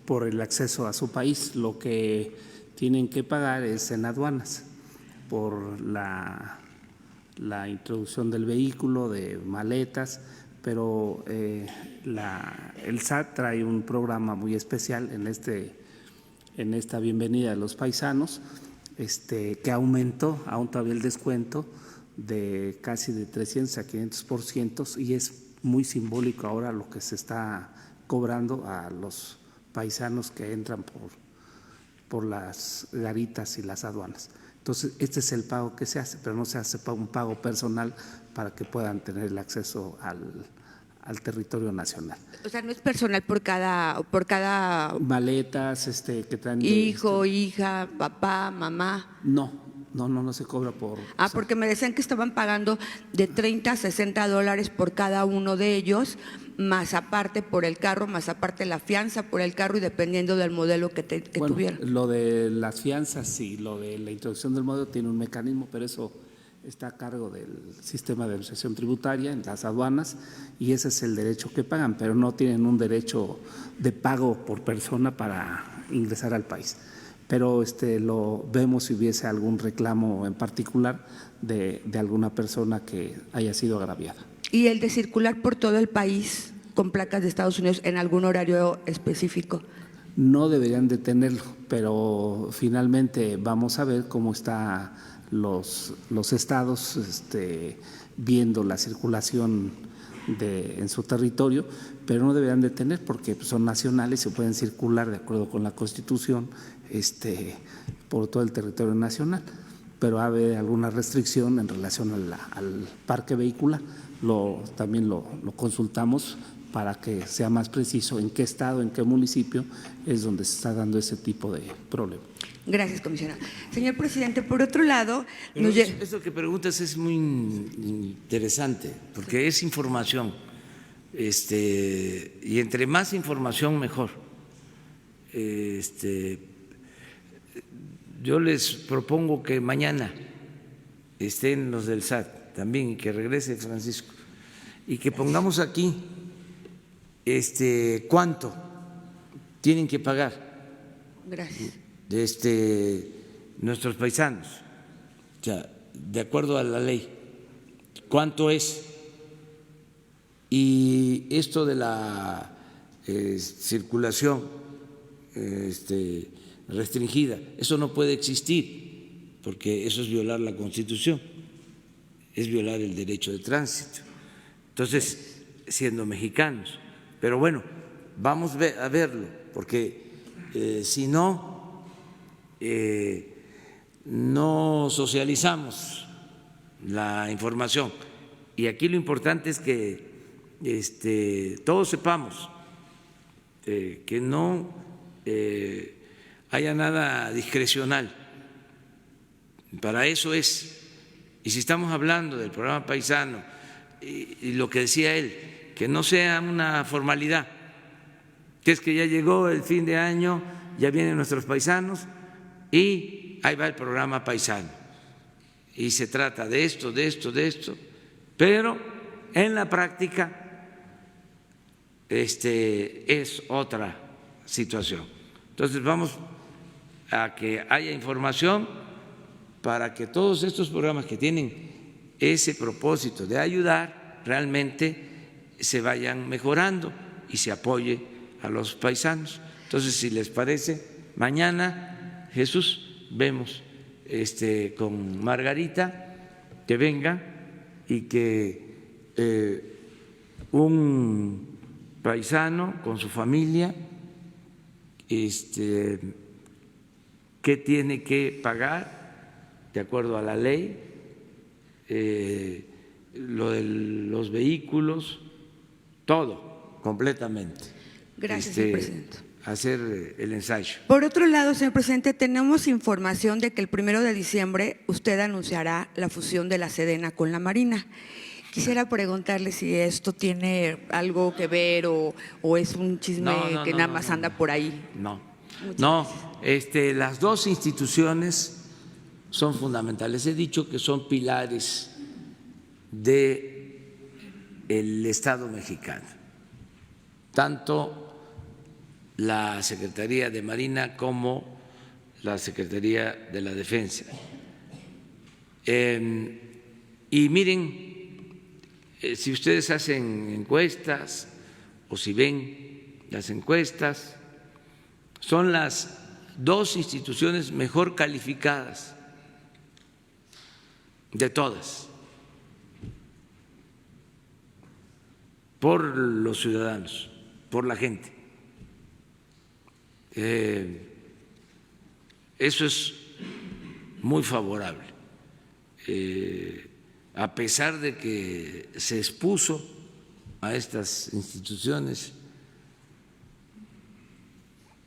por el acceso a su país, lo que tienen que pagar es en aduanas por la introducción del vehículo, de maletas, pero el SAT trae un programa muy especial en esta bienvenida de los paisanos, que aumentó aún todavía el descuento de casi de 300 a 500%, y es muy simbólico ahora lo que se está cobrando a los paisanos que entran por las garitas y las aduanas. Entonces, este es el pago que se hace, pero no se hace un pago personal para que puedan tener el acceso al territorio nacional. O sea, no es personal por cada maletas que traen hijo, hija, papá, mamá. No se cobra por… Porque me decían que estaban pagando de $30 a $60 por cada uno de ellos, más aparte por el carro, más aparte la fianza por el carro y dependiendo del modelo que tuvieran. Lo de las fianzas y lo de la introducción del modelo tiene un mecanismo, pero eso está a cargo del sistema de administración tributaria en las aduanas, y ese es el derecho que pagan, pero no tienen un derecho de pago por persona para ingresar al país. Pero lo vemos si hubiese algún reclamo en particular de alguna persona que haya sido agraviada. ¿Y el de circular por todo el país con placas de Estados Unidos en algún horario específico? No deberían de tenerlo, pero finalmente vamos a ver cómo están los estados viendo la circulación en su territorio, pero no deberían de tener porque son nacionales y pueden circular de acuerdo con la Constitución por todo el territorio nacional, pero ha habido alguna restricción en relación al parque vehicular. También lo consultamos para que sea más preciso en qué estado, en qué municipio es donde se está dando ese tipo de problema. Gracias, comisionado. Señor presidente, por otro lado… Eso que preguntas es muy interesante, porque es información, y entre más información mejor. Yo les propongo que mañana estén los del SAT también y que regrese Francisco y que pongamos aquí cuánto tienen que pagar Gracias. nuestros paisanos, o sea, de acuerdo a la ley, cuánto es. Y esto de la circulación restringida, eso no puede existir, porque eso es violar la Constitución, es violar el derecho de tránsito. Entonces, siendo mexicanos, pero bueno, vamos a verlo, porque si no, no socializamos la información. Y aquí lo importante es que todos sepamos que no haya nada discrecional. Para eso es. Y si estamos hablando del programa paisano y lo que decía él, que no sea una formalidad, que es que ya llegó el fin de año, ya vienen nuestros paisanos y ahí va el programa paisano. Y se trata de esto, pero en la práctica es otra situación. Entonces vamos a que haya información para que todos estos programas que tienen ese propósito de ayudar realmente se vayan mejorando y se apoye a los paisanos. Entonces, si les parece, mañana, Jesús, vemos con Margarita que venga y que un paisano con su familia ¿qué tiene que pagar de acuerdo a la ley? Lo de los vehículos, todo, completamente. Gracias, señor presidente. Hacer el ensayo. Por otro lado, señor presidente, tenemos información de que el 1 de diciembre usted anunciará la fusión de la Sedena con la Marina. Quisiera preguntarle si esto tiene algo que ver o es un chisme que nada más anda por ahí. No, Muchas las dos instituciones son fundamentales. He dicho que son pilares del Estado mexicano, tanto la Secretaría de Marina como la Secretaría de la Defensa. Y miren, si ustedes hacen encuestas o si ven las encuestas, son las dos instituciones mejor calificadas de todas por los ciudadanos, por la gente. Eso es muy favorable. A pesar de que se expuso a estas instituciones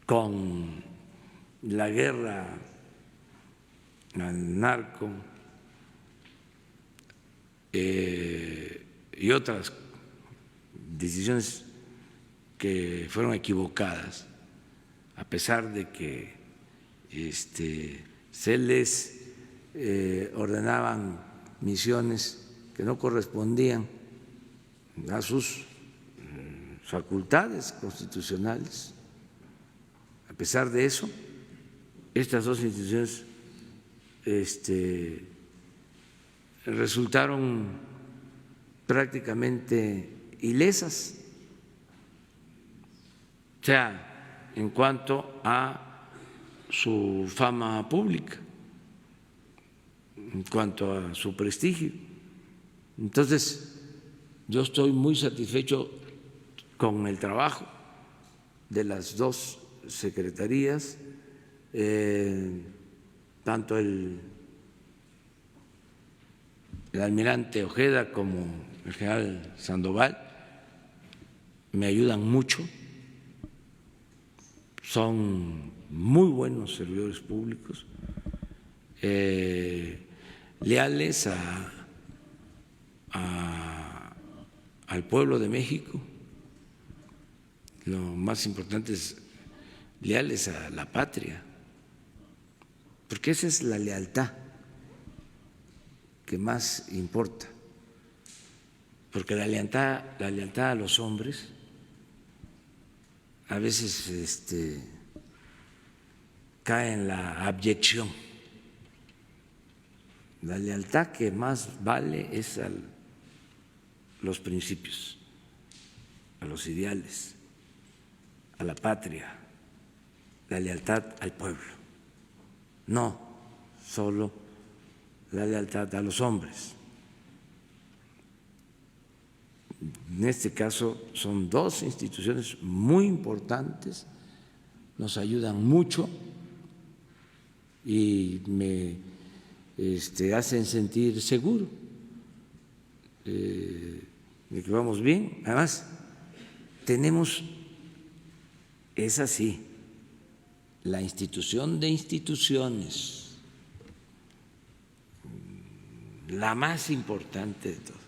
con la guerra al narco y otras decisiones que fueron equivocadas, a pesar de que se les ordenaban misiones que no correspondían a sus facultades constitucionales. A pesar de eso, estas dos instituciones resultaron prácticamente ilesas, o sea, en cuanto a su fama pública, en cuanto a su prestigio. Entonces, yo estoy muy satisfecho con el trabajo de las dos secretarías, tanto el almirante Ojeda como el general Sandoval me ayudan mucho, son muy buenos servidores públicos, leales al pueblo de México. Lo más importante es leales a la patria, porque esa es la lealtad que más importa. porque la lealtad a los hombres a veces cae en la abyección. La lealtad que más vale es a los principios, a los ideales, a la patria, la lealtad al pueblo, no solo la lealtad a los hombres. En este caso son dos instituciones muy importantes, nos ayudan mucho y me hacen sentir seguro de que vamos bien. Además, tenemos, es así, la institución de instituciones, la más importante de todas,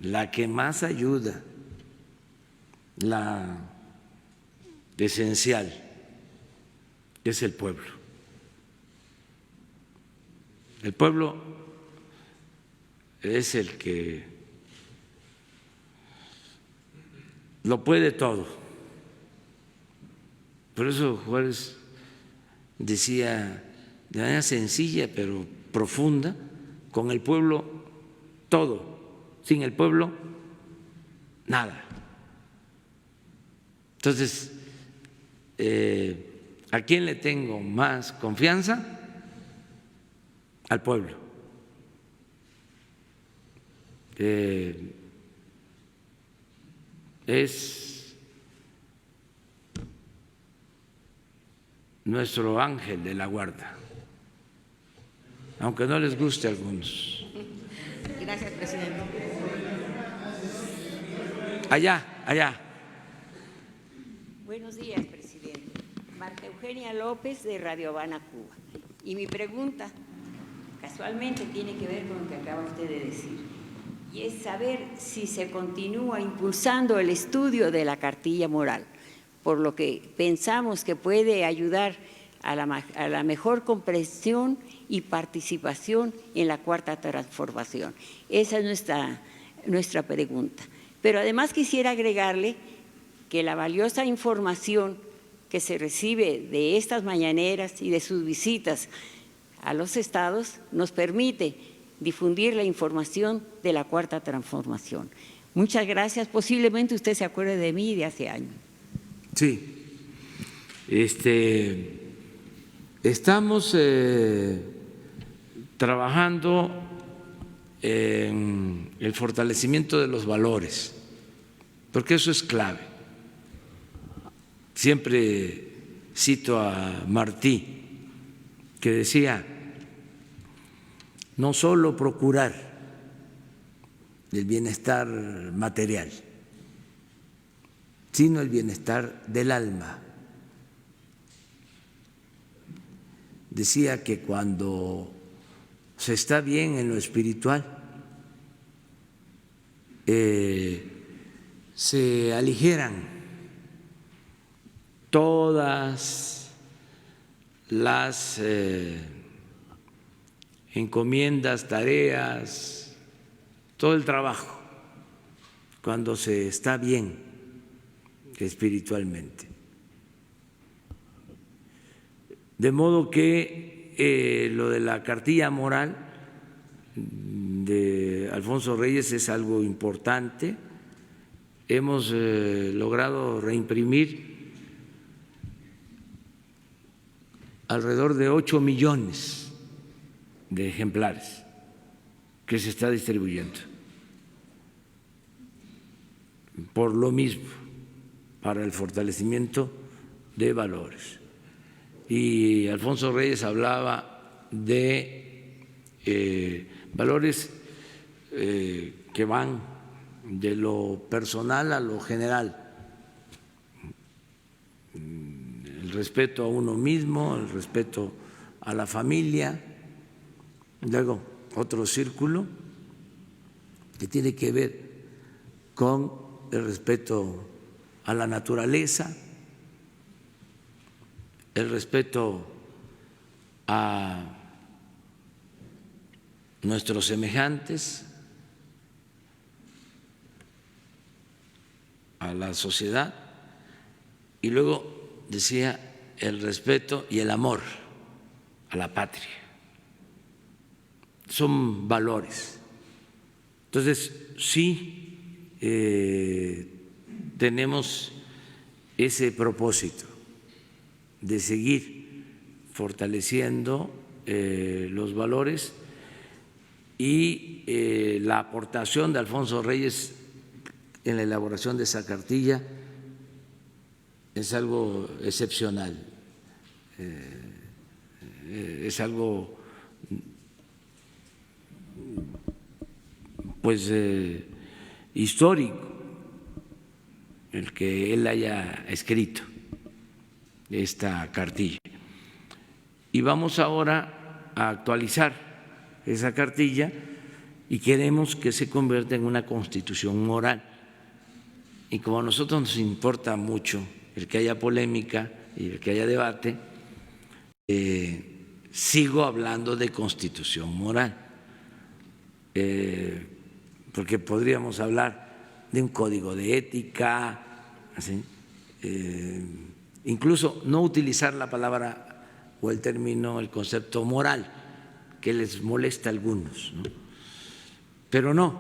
la que más ayuda, la esencial, es el pueblo. El pueblo es el que lo puede todo. Por eso Juárez decía de manera sencilla pero profunda, con el pueblo todo, sin el pueblo nada. Entonces, ¿a quién le tengo más confianza? Al pueblo. Es nuestro ángel de la guarda, aunque no les guste a algunos. Gracias, presidente. Allá. Buenos días, presidente. Marta Eugenia López, de Radio Habana, Cuba. Y mi pregunta casualmente tiene que ver con lo que acaba usted de decir, y es saber si se continúa impulsando el estudio de la cartilla moral, por lo que pensamos que puede ayudar a la mejor comprensión y participación en la cuarta transformación. Esa es nuestra pregunta. Pero además quisiera agregarle que la valiosa información que se recibe de estas mañaneras y de sus visitas a los estados nos permite difundir la información de la cuarta transformación. Muchas gracias. Posiblemente usted se acuerde de mí de hace años. Sí. Estamos trabajando en el fortalecimiento de los valores, porque eso es clave. Siempre cito a Martí, que decía, no solo procurar el bienestar material, sino el bienestar del alma. Decía que cuando se está bien en lo espiritual, se aligeran todas las encomiendas, tareas, todo el trabajo, cuando se está bien espiritualmente. De modo que lo de la cartilla moral de Alfonso Reyes es algo importante. Hemos logrado reimprimir alrededor de 8 millones de ejemplares que se está distribuyendo. Por lo mismo, para el fortalecimiento de valores. Y Alfonso Reyes hablaba de valores que van de lo personal a lo general. El respeto a uno mismo, el respeto a la familia. Luego, otro círculo que tiene que ver con el respeto a la naturaleza, el respeto a nuestros semejantes, a la sociedad, y luego decía el respeto y el amor a la patria. Son valores. Entonces, sí tenemos ese propósito de seguir fortaleciendo los valores, y la aportación de Alfonso Reyes en la elaboración de esa cartilla es algo excepcional, es algo pues histórico el que él haya escrito esta cartilla. Y vamos ahora a actualizar esa cartilla y queremos que se convierta en una constitución moral. Y como a nosotros nos importa mucho el que haya polémica y el que haya debate, sigo hablando de constitución moral, porque podríamos hablar de un código de ética, ¿sí? Incluso no utilizar la palabra o el término, el concepto moral, que les molesta a algunos, ¿no? Pero no,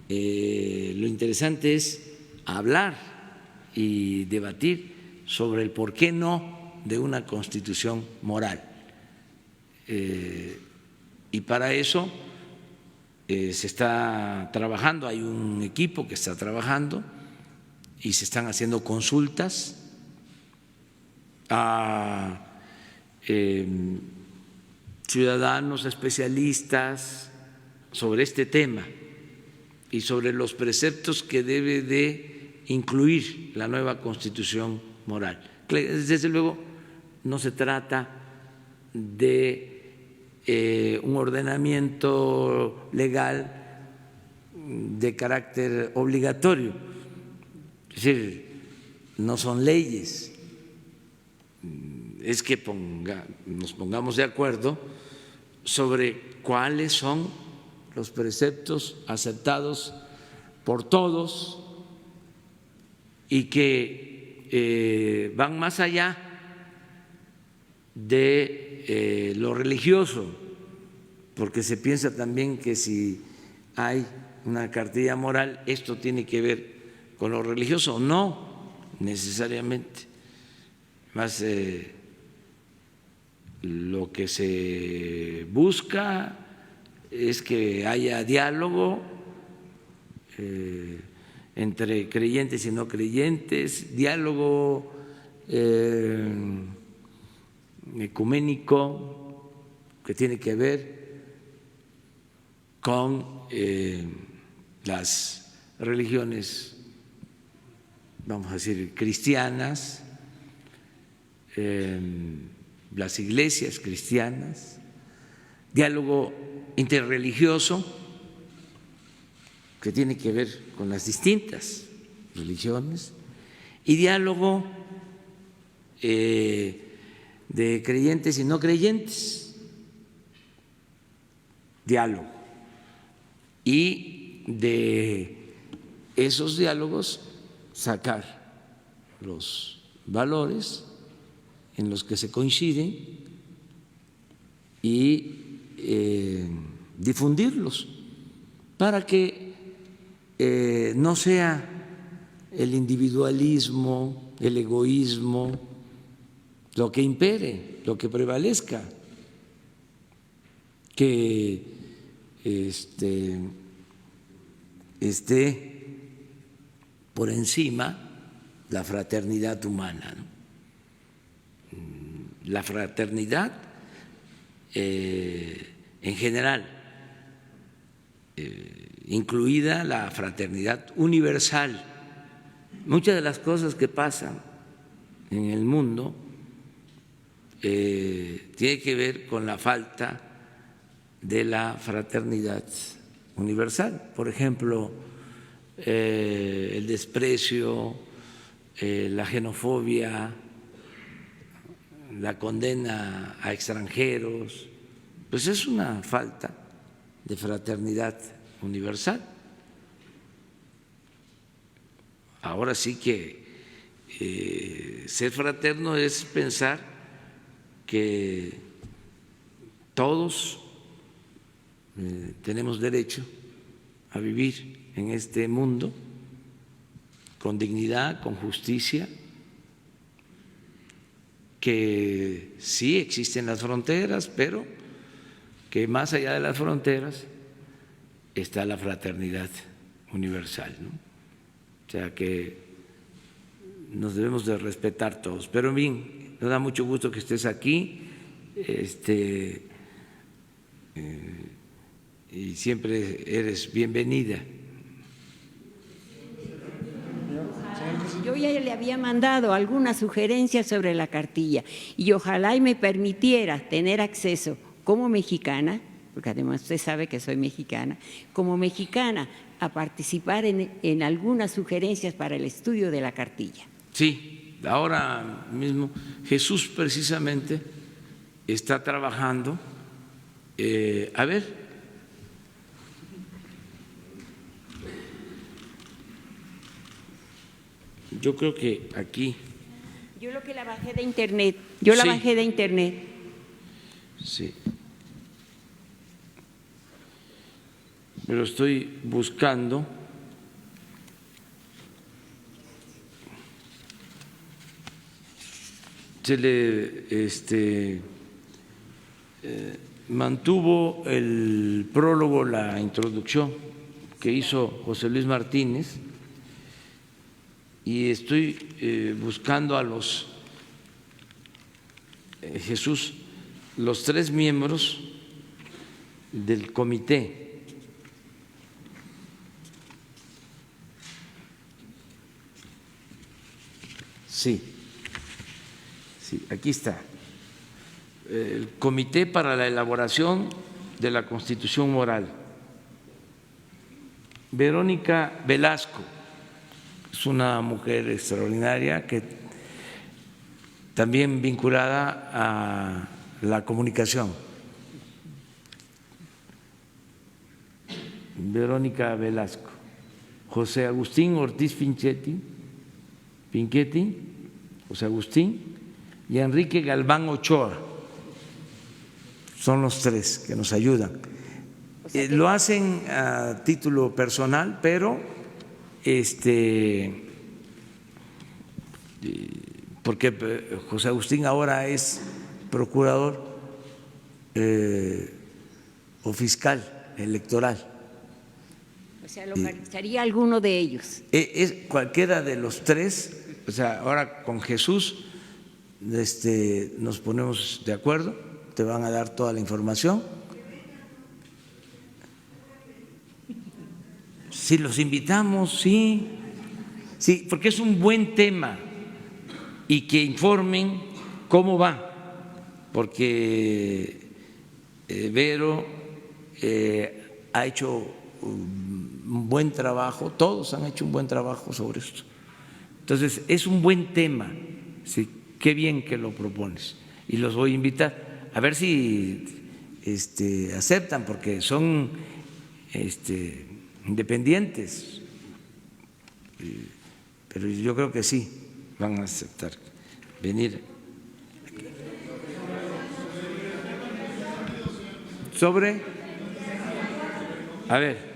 lo interesante es hablar y debatir sobre el por qué no de una constitución moral. Y para eso se está trabajando, hay un equipo que está trabajando y se están haciendo consultas a ciudadanos especialistas sobre este tema y sobre los preceptos que debe de incluir la nueva constitución moral. Desde luego no se trata de un ordenamiento legal de carácter obligatorio, es decir, no son leyes, es que nos pongamos de acuerdo sobre cuáles son los preceptos aceptados por todos y que van más allá de lo religioso, porque se piensa también que si hay una cartilla moral, esto tiene que ver con lo religioso. No necesariamente. Más lo que se busca es que haya diálogo entre creyentes y no creyentes, diálogo ecuménico que tiene que ver con las religiones, vamos a decir, cristianas, las iglesias cristianas, diálogo interreligioso que tiene que ver con las distintas religiones, y diálogo de creyentes y no creyentes, diálogo, y de esos diálogos sacar los valores en los que se coinciden y difundirlos para que no sea el individualismo, el egoísmo lo que impere, lo que prevalezca, que esté por encima la fraternidad humana, ¿no? La fraternidad en general, incluida la fraternidad universal. Muchas de las cosas que pasan en el mundo tienen que ver con la falta de la fraternidad universal. Por ejemplo, el desprecio, la xenofobia, la condena a extranjeros, pues es una falta de fraternidad universal. ahora sí que ser fraterno es pensar que todos tenemos derecho a vivir en este mundo con dignidad, con justicia, que sí existen las fronteras, pero que más allá de las fronteras está la fraternidad universal, ¿no? O sea que nos debemos de respetar todos. Pero en fin, nos da mucho gusto que estés aquí, y siempre eres bienvenida. Yo ya le había mandado algunas sugerencias sobre la cartilla y ojalá y me permitiera tener acceso como mexicana, porque además usted sabe que soy mexicana, como mexicana a participar en algunas sugerencias para el estudio de la cartilla. Sí, ahora mismo Jesús precisamente está trabajando. A ver. Yo creo que aquí. Yo lo que la bajé de internet. Yo la bajé de internet. Sí. Me lo estoy buscando. Se le mantuvo el prólogo, la introducción que hizo José Luis Martínez, y estoy buscando a los Jesús, los 3 miembros del comité. Sí, aquí está. El Comité para la Elaboración de la Constitución Moral. Verónica Velasco es una mujer extraordinaria que también vinculada a la comunicación. Verónica Velasco. José Agustín Ortiz Pinchetti, José Agustín, y Enrique Galván Ochoa. Son los 3 que nos ayudan. Lo hacen a título personal, pero porque José Agustín ahora es procurador o fiscal electoral. O sea, localizaría alguno de ellos. Es cualquiera de los 3, o sea, ahora con Jesús nos ponemos de acuerdo, te van a dar toda la información. Si los invitamos, sí, porque es un buen tema, y que informen cómo va, porque Vero ha hecho un buen trabajo, todos han hecho un buen trabajo sobre esto. Entonces, es un buen tema, sí, qué bien que lo propones, y los voy a invitar, a ver si aceptan, porque son independientes, pero yo creo que sí van a aceptar venir. Sobre, a ver.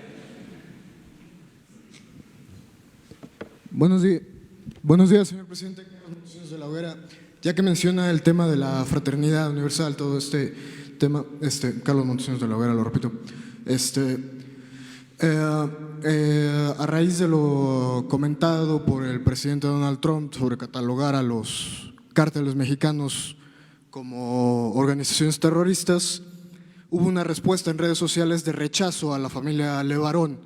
Buenos días, señor presidente. Carlos Montesiones de la Hoguera. Ya que menciona el tema de la fraternidad universal, todo este tema, Carlos Montesiones de la Hoguera, lo repito, a raíz de lo comentado por el presidente Donald Trump sobre catalogar a los cárteles mexicanos como organizaciones terroristas, hubo una respuesta en redes sociales de rechazo a la familia Levarón,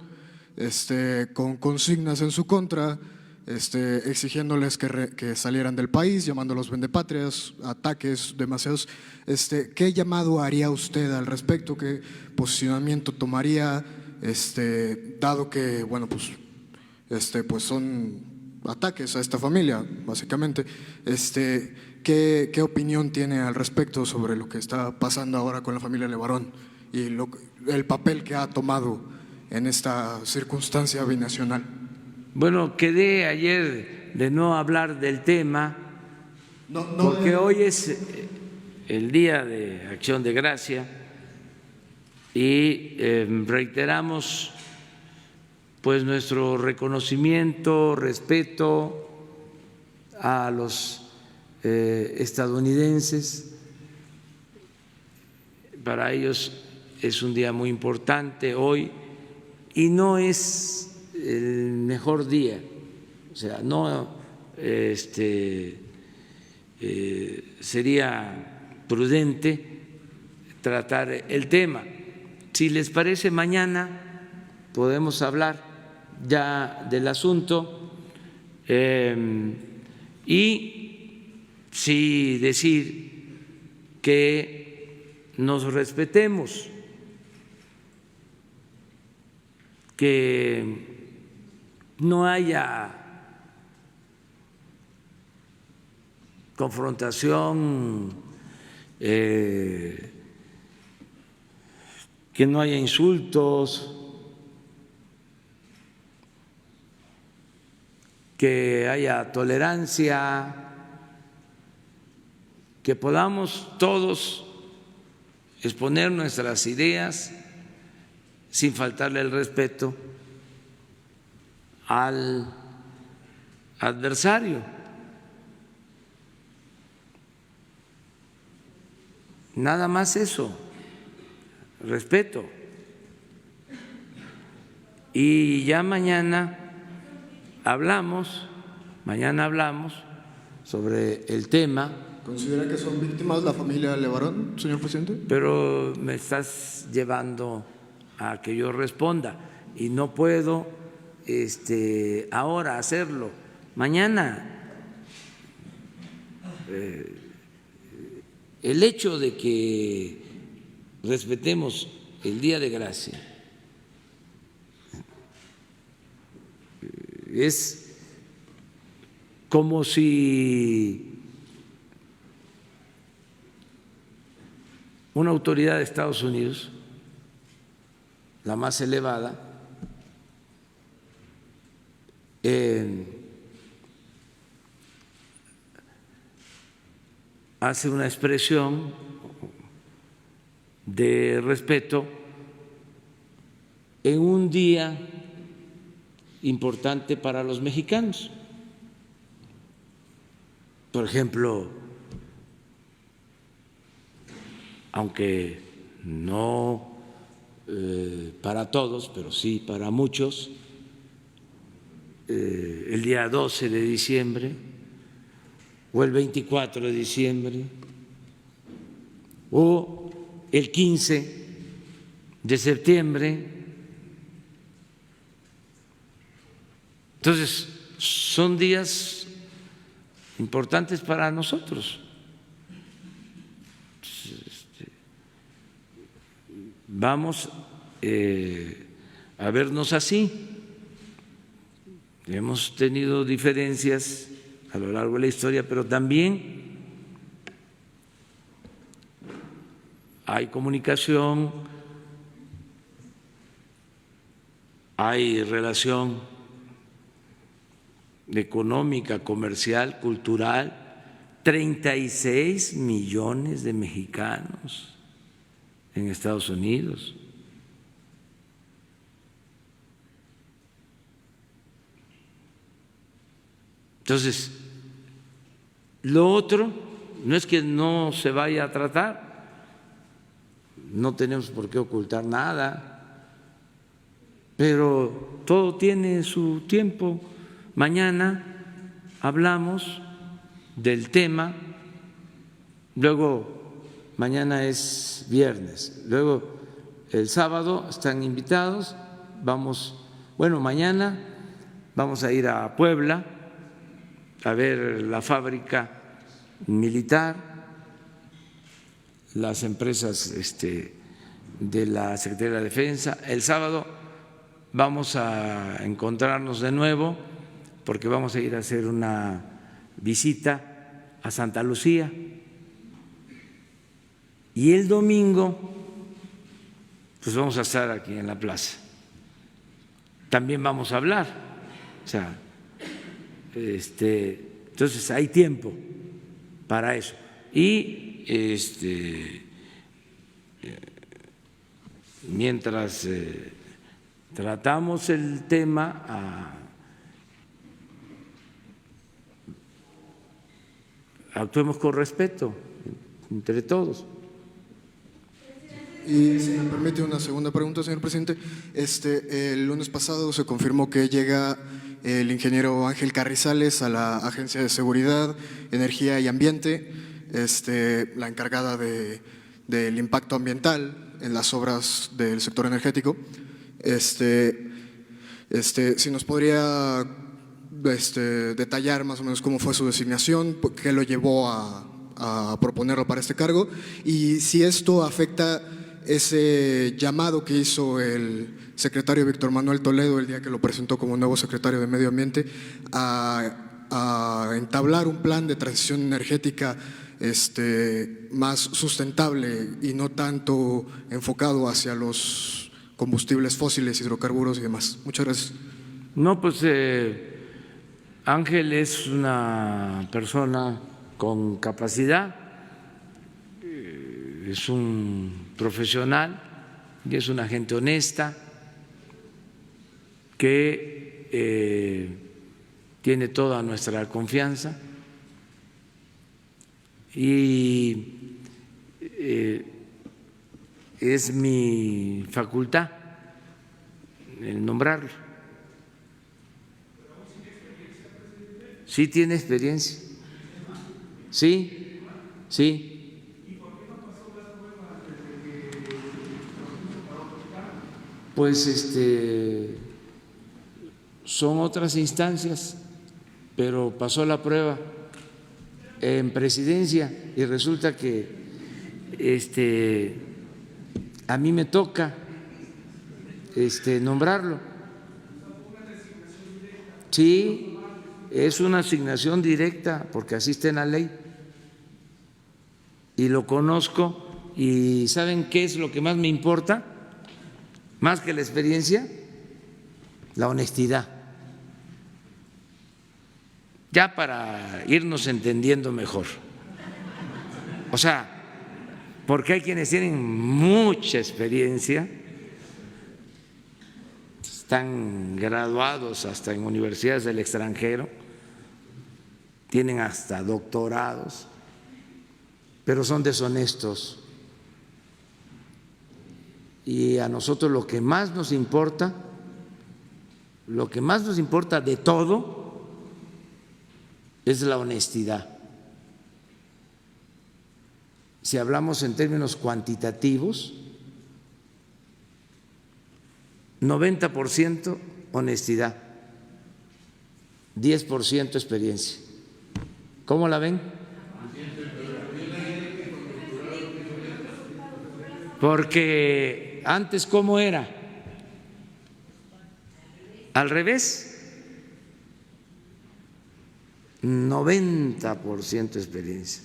con consignas en su contra, exigiéndoles que salieran del país, llamándolos vendepatrias, ataques demasiados. ¿Qué llamado haría usted al respecto? ¿Qué posicionamiento tomaría? Dado que, bueno, pues son ataques a esta familia, básicamente, ¿qué opinión tiene al respecto sobre lo que está pasando ahora con la familia Levarón y el papel que ha tomado en esta circunstancia binacional? Bueno, quedé ayer de no hablar del tema porque hoy es el Día de Acción de Gracia y reiteramos pues nuestro reconocimiento, respeto a los estadounidenses. Para ellos es un día muy importante hoy y no es el mejor día, o sea, no sería prudente tratar el tema. Si les parece, mañana podemos hablar ya del asunto y sí decir que nos respetemos, que no haya confrontación, que no haya insultos, que haya tolerancia, que podamos todos exponer nuestras ideas sin faltarle el respeto al adversario. Nada más eso, respeto. Y ya mañana hablamos sobre el tema. ¿Considera que son víctimas la familia Levarón, señor presidente? Pero me estás llevando a que yo responda y no puedo ahora hacerlo. Mañana el hecho de que respetemos el Día de Gracia es como si una autoridad de Estados Unidos, la más elevada, hace una expresión de respeto en un día importante para los mexicanos. Por ejemplo, aunque no para todos, pero sí para muchos, el día 12 de diciembre o el 24 de diciembre o el 15 de septiembre. Entonces, son días importantes para nosotros. Vamos a vernos así. Hemos tenido diferencias a lo largo de la historia, pero también hay comunicación, hay relación económica, comercial, cultural. 36 millones de mexicanos en Estados Unidos. Entonces, lo otro no es que no se vaya a tratar, no tenemos por qué ocultar nada, pero todo tiene su tiempo. Mañana hablamos del tema, luego mañana es viernes, luego el sábado están invitados, mañana vamos a ir a Puebla a ver la fábrica militar, las empresas de la Secretaría de la Defensa. El sábado vamos a encontrarnos de nuevo porque vamos a ir a hacer una visita a Santa Lucía. Y el domingo, pues vamos a estar aquí en la plaza. También vamos a hablar sea, entonces hay tiempo para eso. Y mientras tratamos el tema, actuemos con respeto entre todos. Y si me permite una segunda pregunta, señor presidente. El lunes pasado se confirmó que llega el ingeniero Ángel Carrizales a la Agencia de Seguridad, Energía y Ambiente, la encargada del impacto ambiental en las obras del sector energético. Si nos podría detallar más o menos cómo fue su designación, qué lo llevó a proponerlo para este cargo, y si esto afecta ese llamado que hizo el secretario Víctor Manuel Toledo el día que lo presentó como nuevo secretario de Medio Ambiente a entablar un plan de transición energética más sustentable y no tanto enfocado hacia los combustibles fósiles, hidrocarburos y demás. Muchas gracias. No, pues Ángel es una persona con capacidad, es un profesional y es una gente honesta que tiene toda nuestra confianza y es mi facultad el nombrarlo. Sí tiene experiencia. Sí, sí. Pues son otras instancias, pero pasó la prueba en presidencia y resulta que a mí me toca nombrarlo. Sí, es una asignación directa porque así está en la ley y lo conozco. ¿Y saben qué es lo que más me importa? Más que la experiencia, la honestidad. Ya para irnos entendiendo mejor. O sea, porque hay quienes tienen mucha experiencia, están graduados hasta en universidades del extranjero, tienen hasta doctorados, pero son deshonestos. Y a nosotros lo que más nos importa de todo es la honestidad. Si hablamos en términos cuantitativos, 90% honestidad, 10% experiencia. ¿Cómo la ven? Porque antes, ¿cómo era? Al revés, 90% experiencia.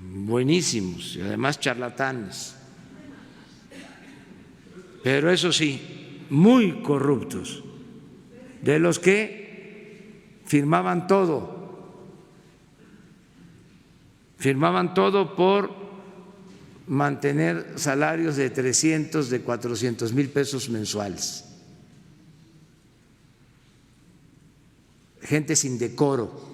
Buenísimos y además charlatanes. Pero eso sí, muy corruptos, de los que firmaban todo por mantener salarios de 300, de 400 mil pesos mensuales. Gente sin decoro.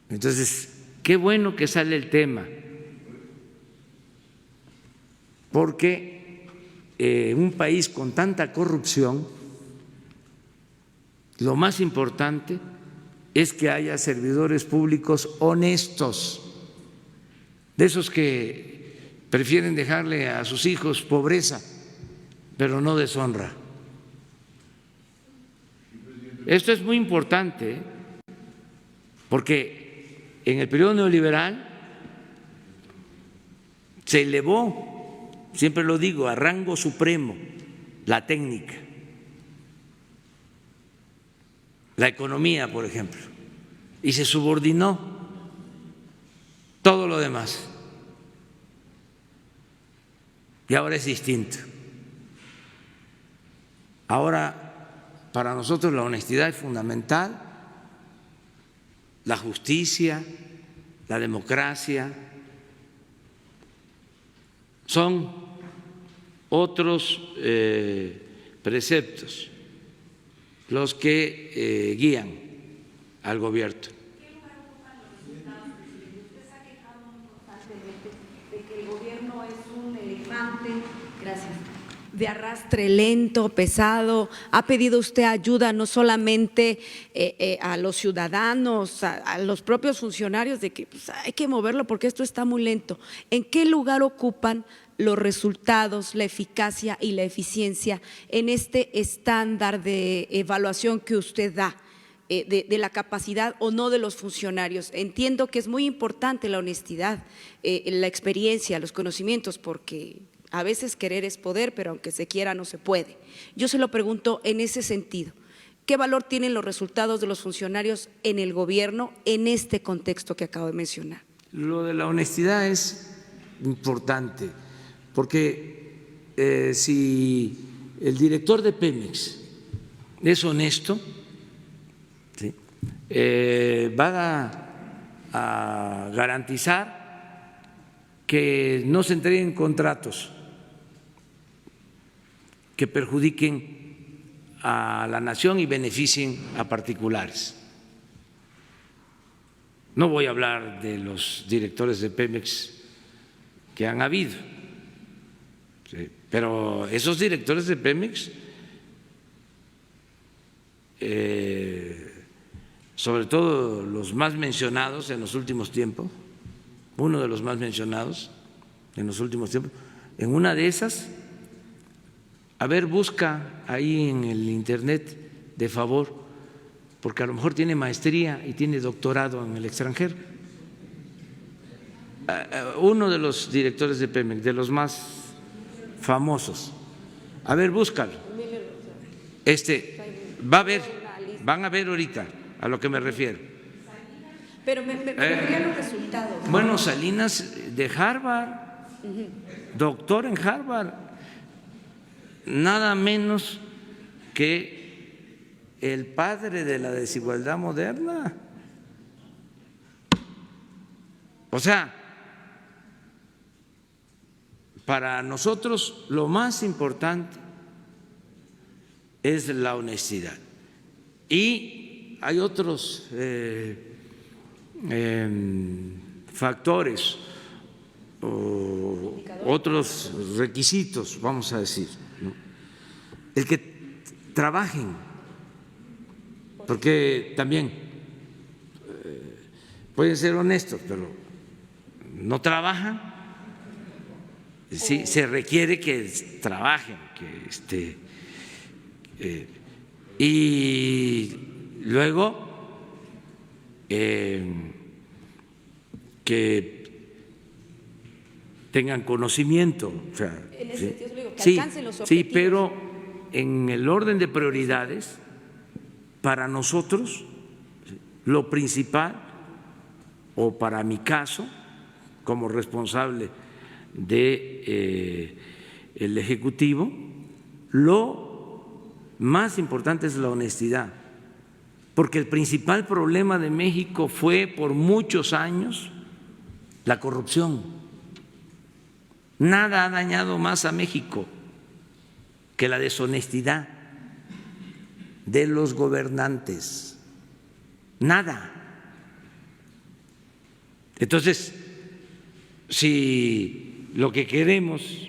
Entonces, qué bueno que sale el tema, porque en un país con tanta corrupción, lo más importante es que haya servidores públicos honestos, de esos que prefieren dejarle a sus hijos pobreza, pero no deshonra. Esto es muy importante, porque en el periodo neoliberal se elevó, siempre lo digo, a rango supremo la técnica, la economía, por ejemplo, y se subordinó todo lo demás. y ahora es distinto. Ahora, para nosotros la honestidad es fundamental, la justicia, la democracia, son otros preceptos los que guían al gobierno. ¿Qué lugar ocupan los resultados, presidente? Usted se ha quejado constantemente de que el gobierno es un elefante, de arrastre lento, pesado. Ha pedido usted ayuda no solamente a los ciudadanos, a los propios funcionarios, de que pues, hay que moverlo porque esto está muy lento. ¿En qué lugar ocupan los resultados, la eficacia y la eficiencia en este estándar de evaluación que usted da de la capacidad o no de los funcionarios? Entiendo que es muy importante la honestidad, la experiencia, los conocimientos, porque a veces querer es poder, pero aunque se quiera no se puede. Yo se lo pregunto en ese sentido. ¿Qué valor tienen los resultados de los funcionarios en el gobierno en este contexto que acabo de mencionar? Lo de la honestidad es importante, porque si el director de Pemex es honesto, ¿sí?, va a garantizar que no se entreguen contratos que perjudiquen a la nación y beneficien a particulares. No voy a hablar de los directores de Pemex que han habido, sí, pero esos directores de Pemex, sobre todo los más mencionados en los últimos tiempos, uno de los más mencionados en los últimos tiempos, en una de esas, a ver, busca ahí en el internet de favor, porque a lo mejor tiene maestría y tiene doctorado en el extranjero. Uno de los directores de Pemex, de los más famosos, a ver, búscalo. Va a ver, van a ver ahorita a lo que me refiero. Pero me refería a los resultados. Bueno, Salinas de Harvard, doctor en Harvard, nada menos que el padre de la desigualdad moderna. O sea, para nosotros lo más importante es la honestidad. Y hay otros factores o otros requisitos, vamos a decir, ¿no? El que trabajen, porque también pueden ser honestos, pero no trabajan. Sí, se requiere que trabajen, y luego que tengan conocimiento, o sea, en ese sentido, digo, que sí, alcancen los sí, objetivos. pero en el orden de prioridades, para nosotros, lo principal, o para mi caso, como responsable del Ejecutivo, lo más importante es la honestidad, porque el principal problema de México fue por muchos años la corrupción. Nada ha dañado más a México que la deshonestidad de los gobernantes. Nada. Entonces, si lo que queremos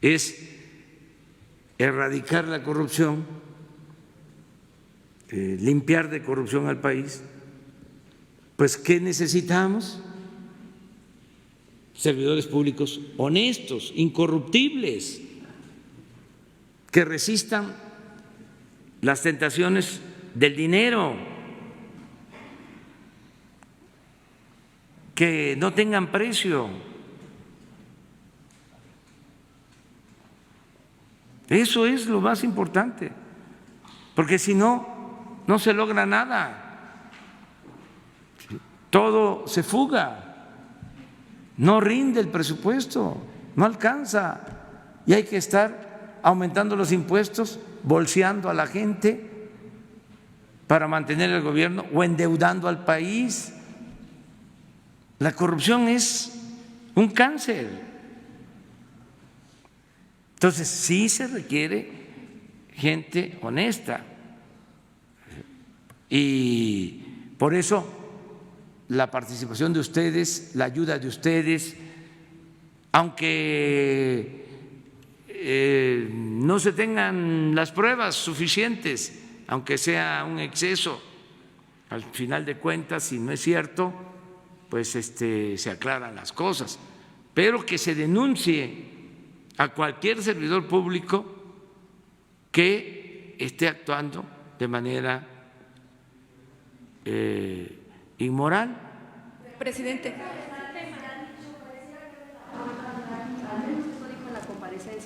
es erradicar la corrupción, limpiar de corrupción al país, pues ¿qué necesitamos? Servidores públicos honestos, incorruptibles, que resistan las tentaciones del dinero, que no tengan precio. Eso es lo más importante, porque si no, no se logra nada. Todo se fuga, no rinde el presupuesto, no alcanza. y hay que estar aumentando los impuestos, bolseando a la gente para mantener el gobierno o endeudando al país. La corrupción es un cáncer. Entonces, sí se requiere gente honesta. Y por eso la participación de ustedes, la ayuda de ustedes, aunque no se tengan las pruebas suficientes, aunque sea un exceso, al final de cuentas, si no es cierto, pues se aclaran las cosas, pero que se denuncie a cualquier servidor público que esté actuando de manera inmoral. Presidente.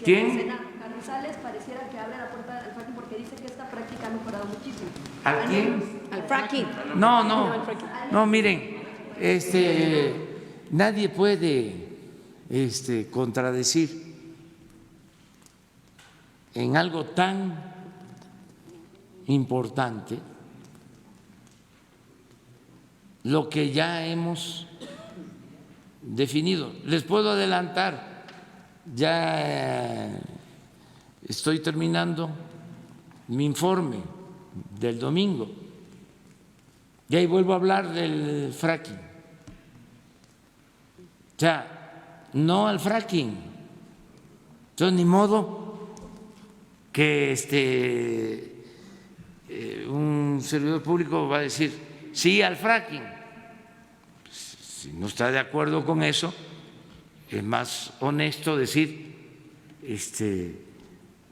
¿Quién? Carrizales pareciera que abre la puerta al fracking porque dice que esta práctica ha mejorado muchísimo. ¿A quién? Al fracking. No, miren, nadie puede contradecir en algo tan importante lo que ya hemos definido. Les puedo adelantar, ya estoy terminando mi informe del domingo y ahí vuelvo a hablar del fracking. O sea, no al fracking. Entonces, ni modo que un servidor público va a decir sí al fracking. Si no está de acuerdo con eso, es más honesto decir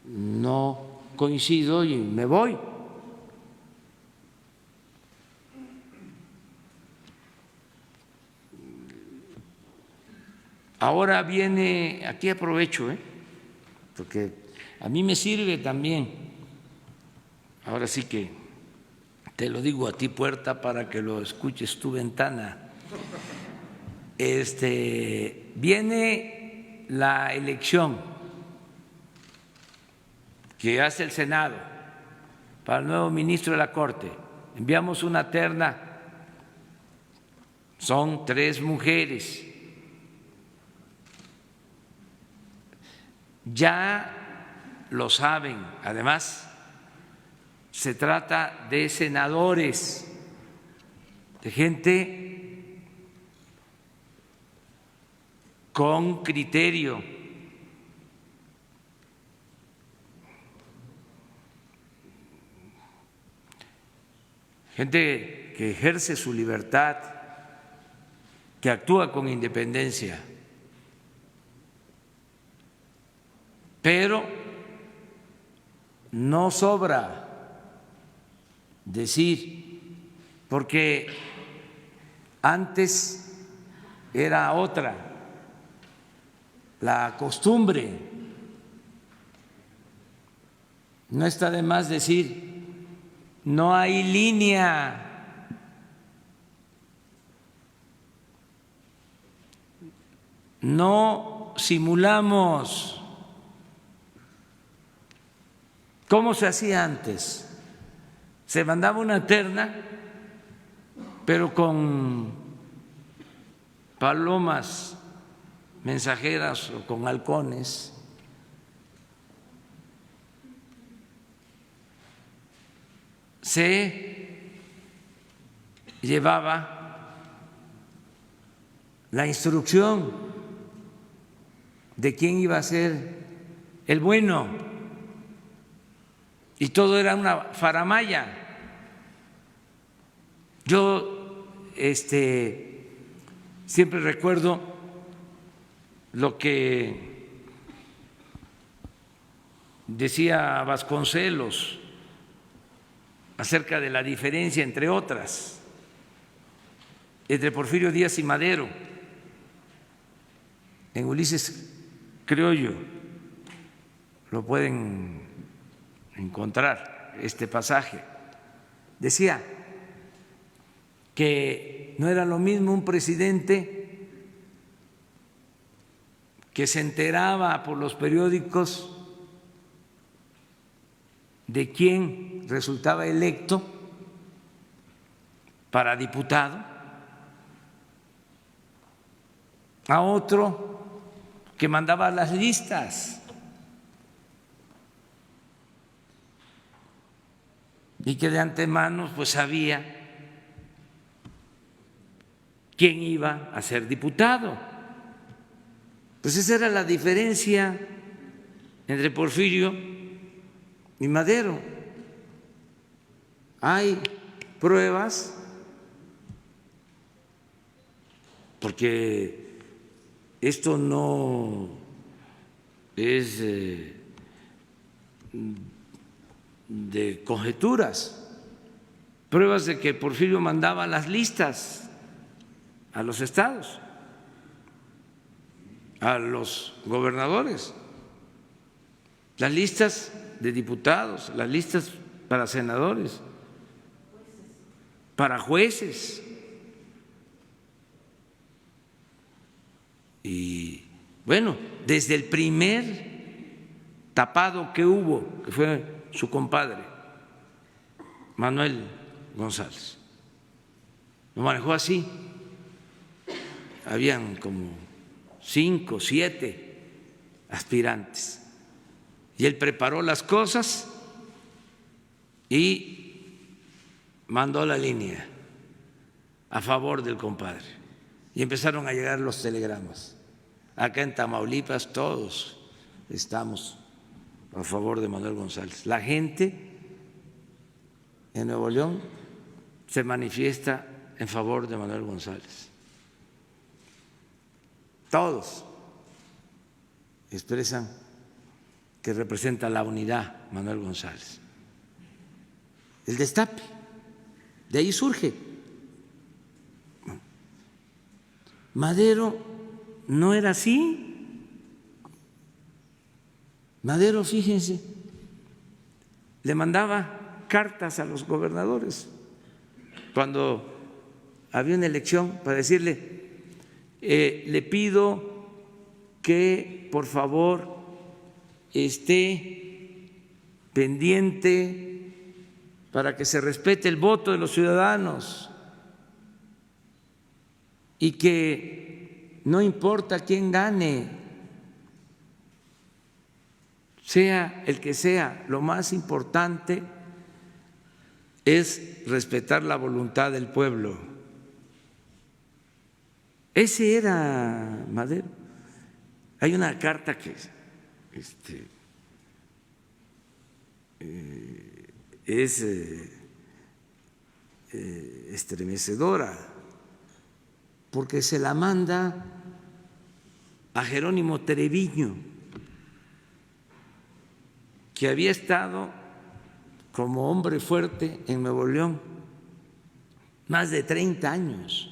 no coincido y me voy. Ahora viene, aquí aprovecho, porque a mí me sirve también, ahora sí que te lo digo a ti, puerta, para que lo escuches tu ventana. Viene la elección que hace el Senado para el nuevo ministro de la Corte. Enviamos una terna, son 3 mujeres. Ya lo saben, además, se trata de senadores, de gente con criterio, gente que ejerce su libertad, que actúa con independencia. Pero no sobra decir, porque antes era otra la costumbre. No está de más decir, no hay línea, no simulamos. ¿Cómo se hacía antes? Se mandaba una terna, pero con palomas mensajeras o con halcones. Se llevaba la instrucción de quién iba a ser el bueno. Y todo era una faramalla. Yo siempre recuerdo lo que decía Vasconcelos acerca de la diferencia, entre otras, entre Porfirio Díaz y Madero. En Ulises Criollo lo pueden encontrar este pasaje. Decía que no era lo mismo un presidente que se enteraba por los periódicos de quién resultaba electo para diputado, a otro que mandaba las listas y que de antemano pues sabía quién iba a ser diputado. Pues esa era la diferencia entre Porfirio y Madero. Hay pruebas, porque esto no es de conjeturas, pruebas de que Porfirio mandaba las listas a los estados, a los gobernadores, las listas de diputados, las listas para senadores, para jueces. Y bueno, desde el primer tapado que hubo, que fue su compadre, Manuel González, lo manejó así. Habían como 5, 7 aspirantes y él preparó las cosas y mandó la línea a favor del compadre y empezaron a llegar los telegramas. Acá en Tamaulipas todos estamos a favor de Manuel González. La gente en Nuevo León se manifiesta en favor de Manuel González. Todos expresan que representa la unidad Manuel González. El destape, de ahí surge. Madero no era así. Madero, fíjense, le mandaba cartas a los gobernadores cuando había una elección para decirle: le pido que por favor esté pendiente para que se respete el voto de los ciudadanos y que no importa quién gane, sea el que sea, lo más importante es respetar la voluntad del pueblo. Ese era Madero. Hay una carta que es estremecedora, porque se la manda a Jerónimo Treviño, que había estado como hombre fuerte en Nuevo León más de 30 años.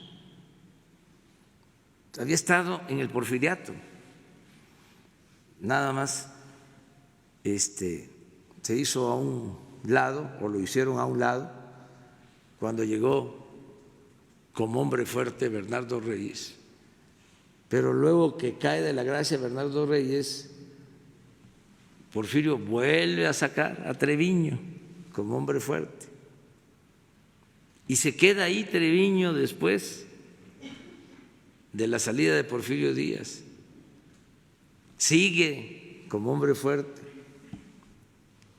Había estado en el Porfiriato, nada más se hizo a un lado, o lo hicieron a un lado, cuando llegó como hombre fuerte Bernardo Reyes. Pero luego que cae de la gracia Bernardo Reyes, Porfirio vuelve a sacar a Treviño como hombre fuerte. Y se queda ahí Treviño después de la salida de Porfirio Díaz. Sigue como hombre fuerte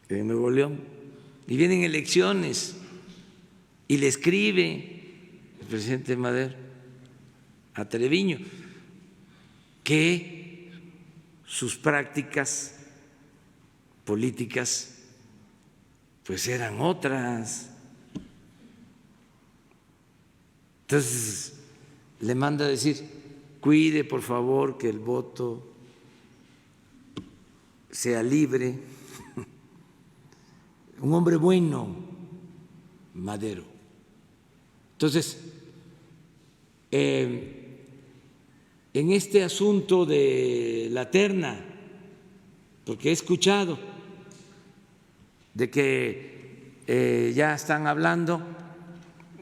en Nuevo León. Y vienen elecciones y le escribe el presidente Madero a Treviño que sus prácticas políticas pues eran otras. Entonces le manda a decir: cuide por favor que el voto sea libre. Un hombre bueno, Madero. Entonces, en este asunto de la terna, porque he escuchado de que ya están hablando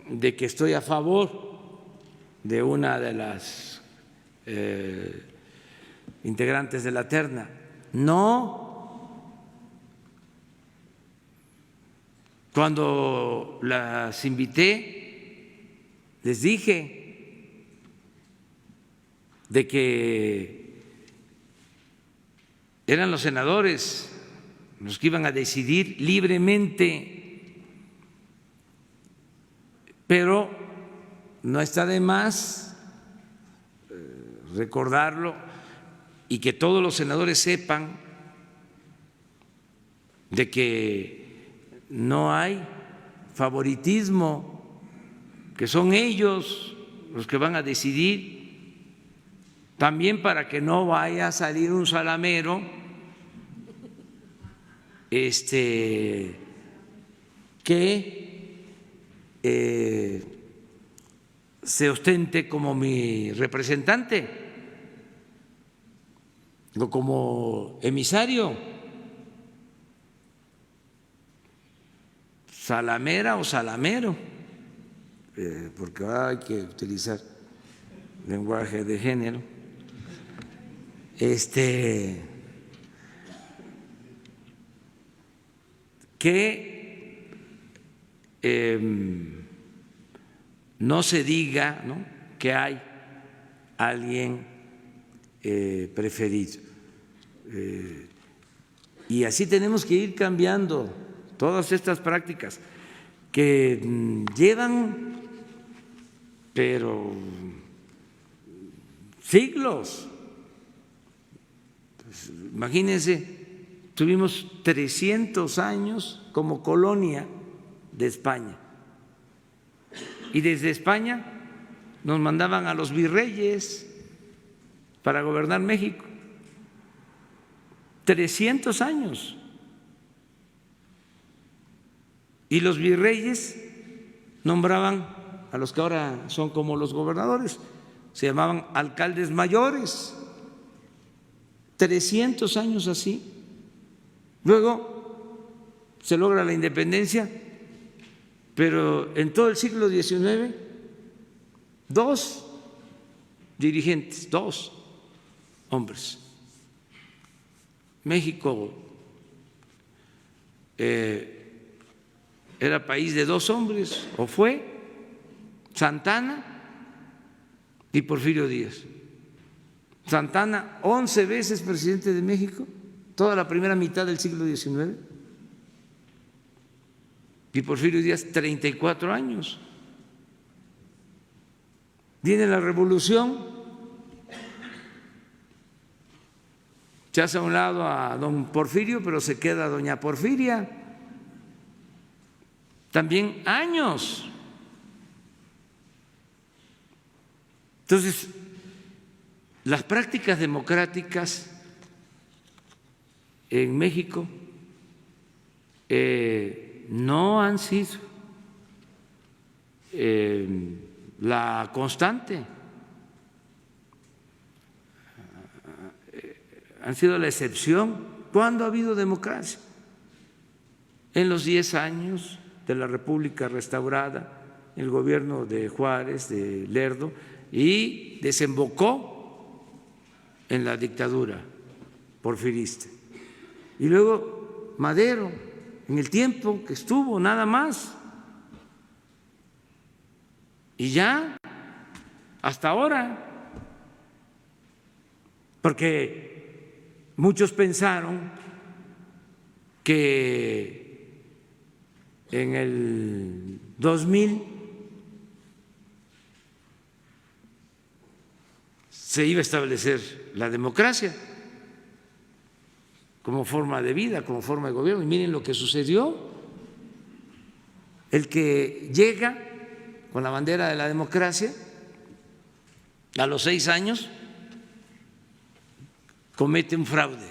de que estoy a favor de una de las integrantes de la terna. No. Cuando las invité, les dije de que eran los senadores los que iban a decidir libremente, pero no está de más recordarlo y que todos los senadores sepan de que no hay favoritismo, que son ellos los que van a decidir, también para que no vaya a salir un salamero que se ostente como mi representante o como emisario, salamera o salamero, porque ahora hay que utilizar lenguaje de género. Que no se diga, ¿no?, que hay alguien preferido. Y así tenemos que ir cambiando todas estas prácticas que llevan, pero siglos. Pues, imagínense. Tuvimos 300 años como colonia de España y desde España nos mandaban a los virreyes para gobernar México. 300 años. Y los virreyes nombraban a los que ahora son como los gobernadores, se llamaban alcaldes mayores. 300 años así. Luego se logra la independencia, pero en todo el siglo XIX, 2 dirigentes, 2 hombres. México era país de 2 hombres, o fue Santana y Porfirio Díaz. Santana, 11 veces presidente de México, toda la primera mitad del siglo XIX, y Porfirio Díaz 34 años. Viene la revolución, se hace a un lado a don Porfirio, pero se queda doña Porfiria, también años. Entonces, las prácticas democráticas en México no han sido la constante, han sido la excepción. ¿Cuándo ha habido democracia? En los 10 años de la República restaurada, el gobierno de Juárez, de Lerdo, y desembocó en la dictadura porfirista. Y luego Madero, en el tiempo que estuvo, nada más. Y ya, hasta ahora, porque muchos pensaron que en el 2000 se iba a establecer la democracia como forma de vida, como forma de gobierno. Y miren lo que sucedió. El que llega con la bandera de la democracia, a los 6 años comete un fraude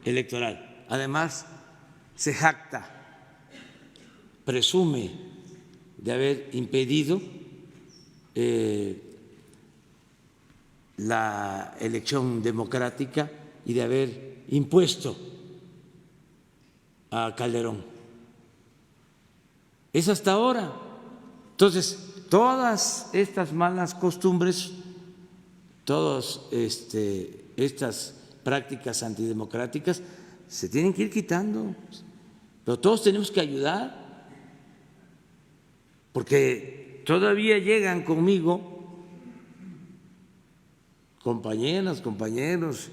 electoral. Además, se jacta, presume de haber impedido la elección democrática y de haber impuesto a Calderón. Es hasta ahora. Entonces, todas estas malas costumbres, todos estas prácticas antidemocráticas se tienen que ir quitando, pero todos tenemos que ayudar, porque todavía llegan conmigo compañeras, compañeros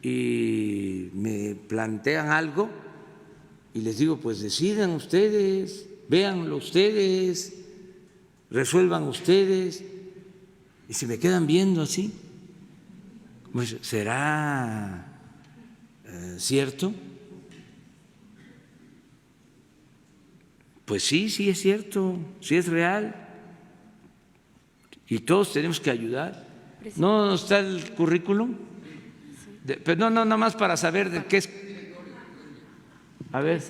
y me plantean algo y les digo, pues decidan ustedes, véanlo ustedes, resuelvan ustedes, y se me quedan viendo así, pues ¿será cierto? Pues sí, sí es cierto, sí es real, y todos tenemos que ayudar. ¿No está el currículum? Pero no, nada más para saber de qué es. A ver.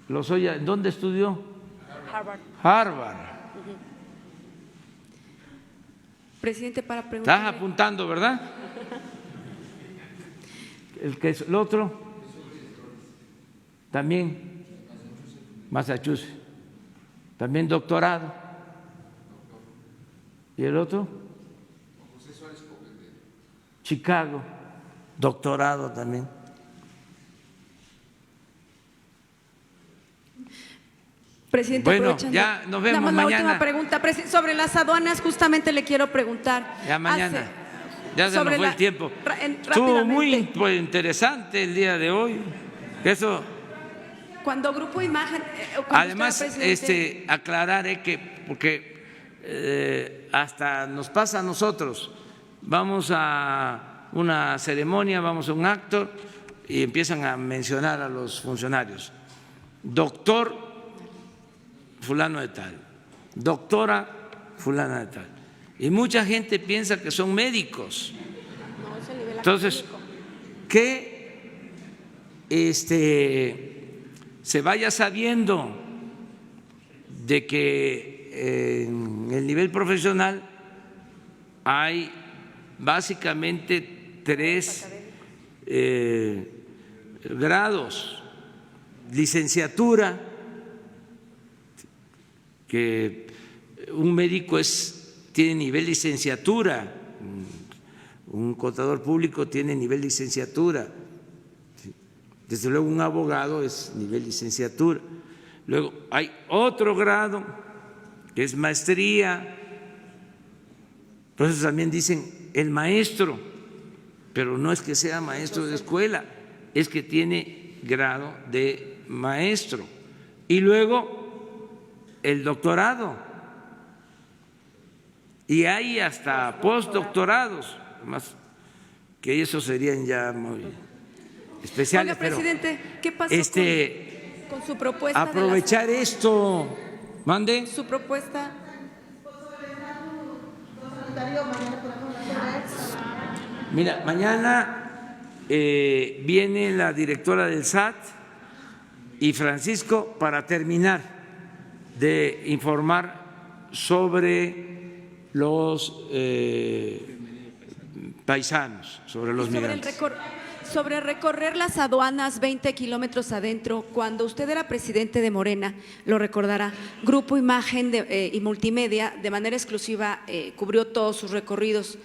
Lozoya, ¿dónde estudió? Harvard. Harvard. Presidente, para preguntar. Estás apuntando, ¿verdad? El otro también Massachusetts, también doctorado. ¿Y el otro? Chicago, doctorado también. Presidente, bueno, ya nos vemos nada más mañana. La última pregunta, sobre las aduanas, justamente le quiero preguntar. Ya mañana. Ya se nos fue el tiempo. Estuvo muy interesante el día de hoy. Eso. Cuando Grupo Imagen. Además, aclarar que porque hasta nos pasa a nosotros. Vamos a una ceremonia, vamos a un acto y empiezan a mencionar a los funcionarios. Doctor fulano de tal, doctora fulana de tal. Y mucha gente piensa que son médicos. Entonces, que se vaya sabiendo de que en el nivel profesional hay básicamente 3 grados: licenciatura, que un médico tiene nivel licenciatura, un contador público tiene nivel licenciatura, desde luego un abogado es nivel licenciatura. Luego hay otro grado que es maestría, por eso también dicen el maestro, pero no es que sea maestro de escuela, es que tiene grado de maestro. Y luego el doctorado, y hay hasta postdoctorados, más que esos serían ya muy especiales. Oiga, presidente, ¿qué pasó con su propuesta? Aprovechar esto, mande. Su propuesta. Mira, mañana viene la directora del SAT y Francisco para terminar de informar sobre los paisanos, sobre los migrantes. Sobre recorrer las aduanas 20 kilómetros adentro, cuando usted era presidente de Morena, lo recordará, Grupo Imagen y Multimedia de manera exclusiva cubrió todos sus recorridos.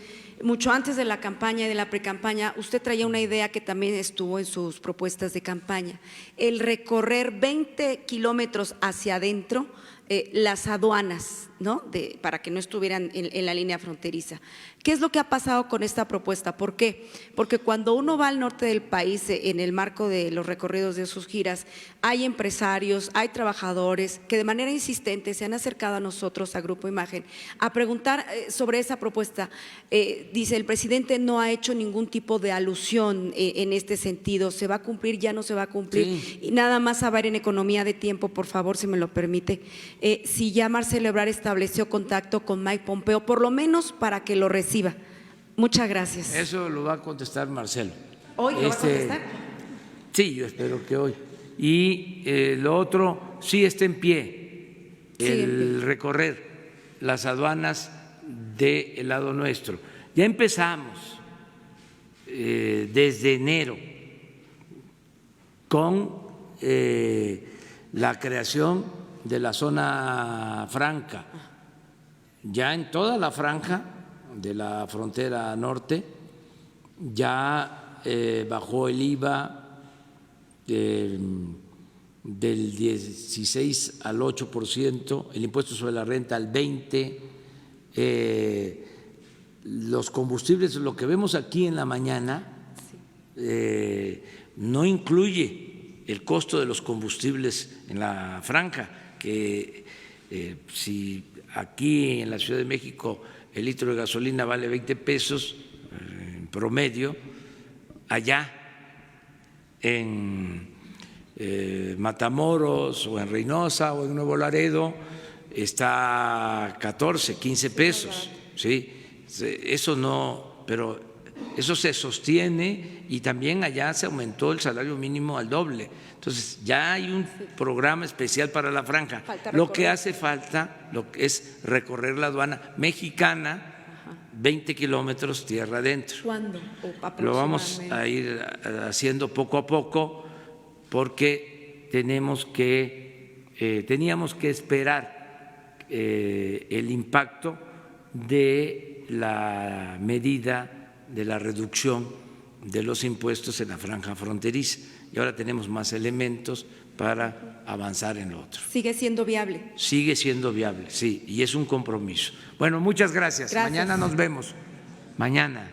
Mucho antes de la campaña y de la precampaña, usted traía una idea que también estuvo en sus propuestas de campaña, el recorrer 20 kilómetros hacia adentro las aduanas, ¿no? Para que no estuvieran en la línea fronteriza. ¿Qué es lo que ha pasado con esta propuesta? ¿Por qué? Porque cuando uno va al norte del país en el marco de los recorridos de sus giras, hay empresarios, hay trabajadores que de manera insistente se han acercado a nosotros, a Grupo Imagen, a preguntar sobre esa propuesta. Dice, el presidente no ha hecho ningún tipo de alusión en este sentido. ¿Se va a cumplir? ¿Ya no se va a cumplir? Sí. Y nada más a ver en economía de tiempo, por favor, si me lo permite. Si ya Marcelo Ebrard estableció contacto con Mike Pompeo, por lo menos para que lo reciba. Muchas gracias. Eso lo va a contestar Marcelo. ¿Hoy lo va a contestar? Sí, yo espero que hoy. Y lo otro, sí está en pie, el recorrer las aduanas del lado nuestro. Ya empezamos desde enero con la creación de la zona franca. Ya en toda la franja de la frontera norte, ya bajó el IVA del 16 al 8%, el impuesto sobre la renta al 20%, los combustibles, lo que vemos aquí en la mañana, no incluye el costo de los combustibles en la franja, que si aquí en la Ciudad de México el litro de gasolina vale 20 pesos en promedio, allá en Matamoros o en Reynosa o en Nuevo Laredo está 14, 15 pesos, ¿sí? Eso no, pero eso se sostiene y también allá se aumentó el salario mínimo al doble. Entonces ya hay un programa especial para la franja. Lo que hace falta es recorrer la aduana mexicana, 20 kilómetros tierra adentro. ¿Cuándo? Lo vamos a ir haciendo poco a poco porque teníamos que esperar el impacto de la medida de la reducción de los impuestos en la franja fronteriza. Y ahora tenemos más elementos para avanzar en lo otro. ¿Sigue siendo viable? Sigue siendo viable, sí, y es un compromiso. Bueno, muchas gracias. Mañana nos vemos. Mañana.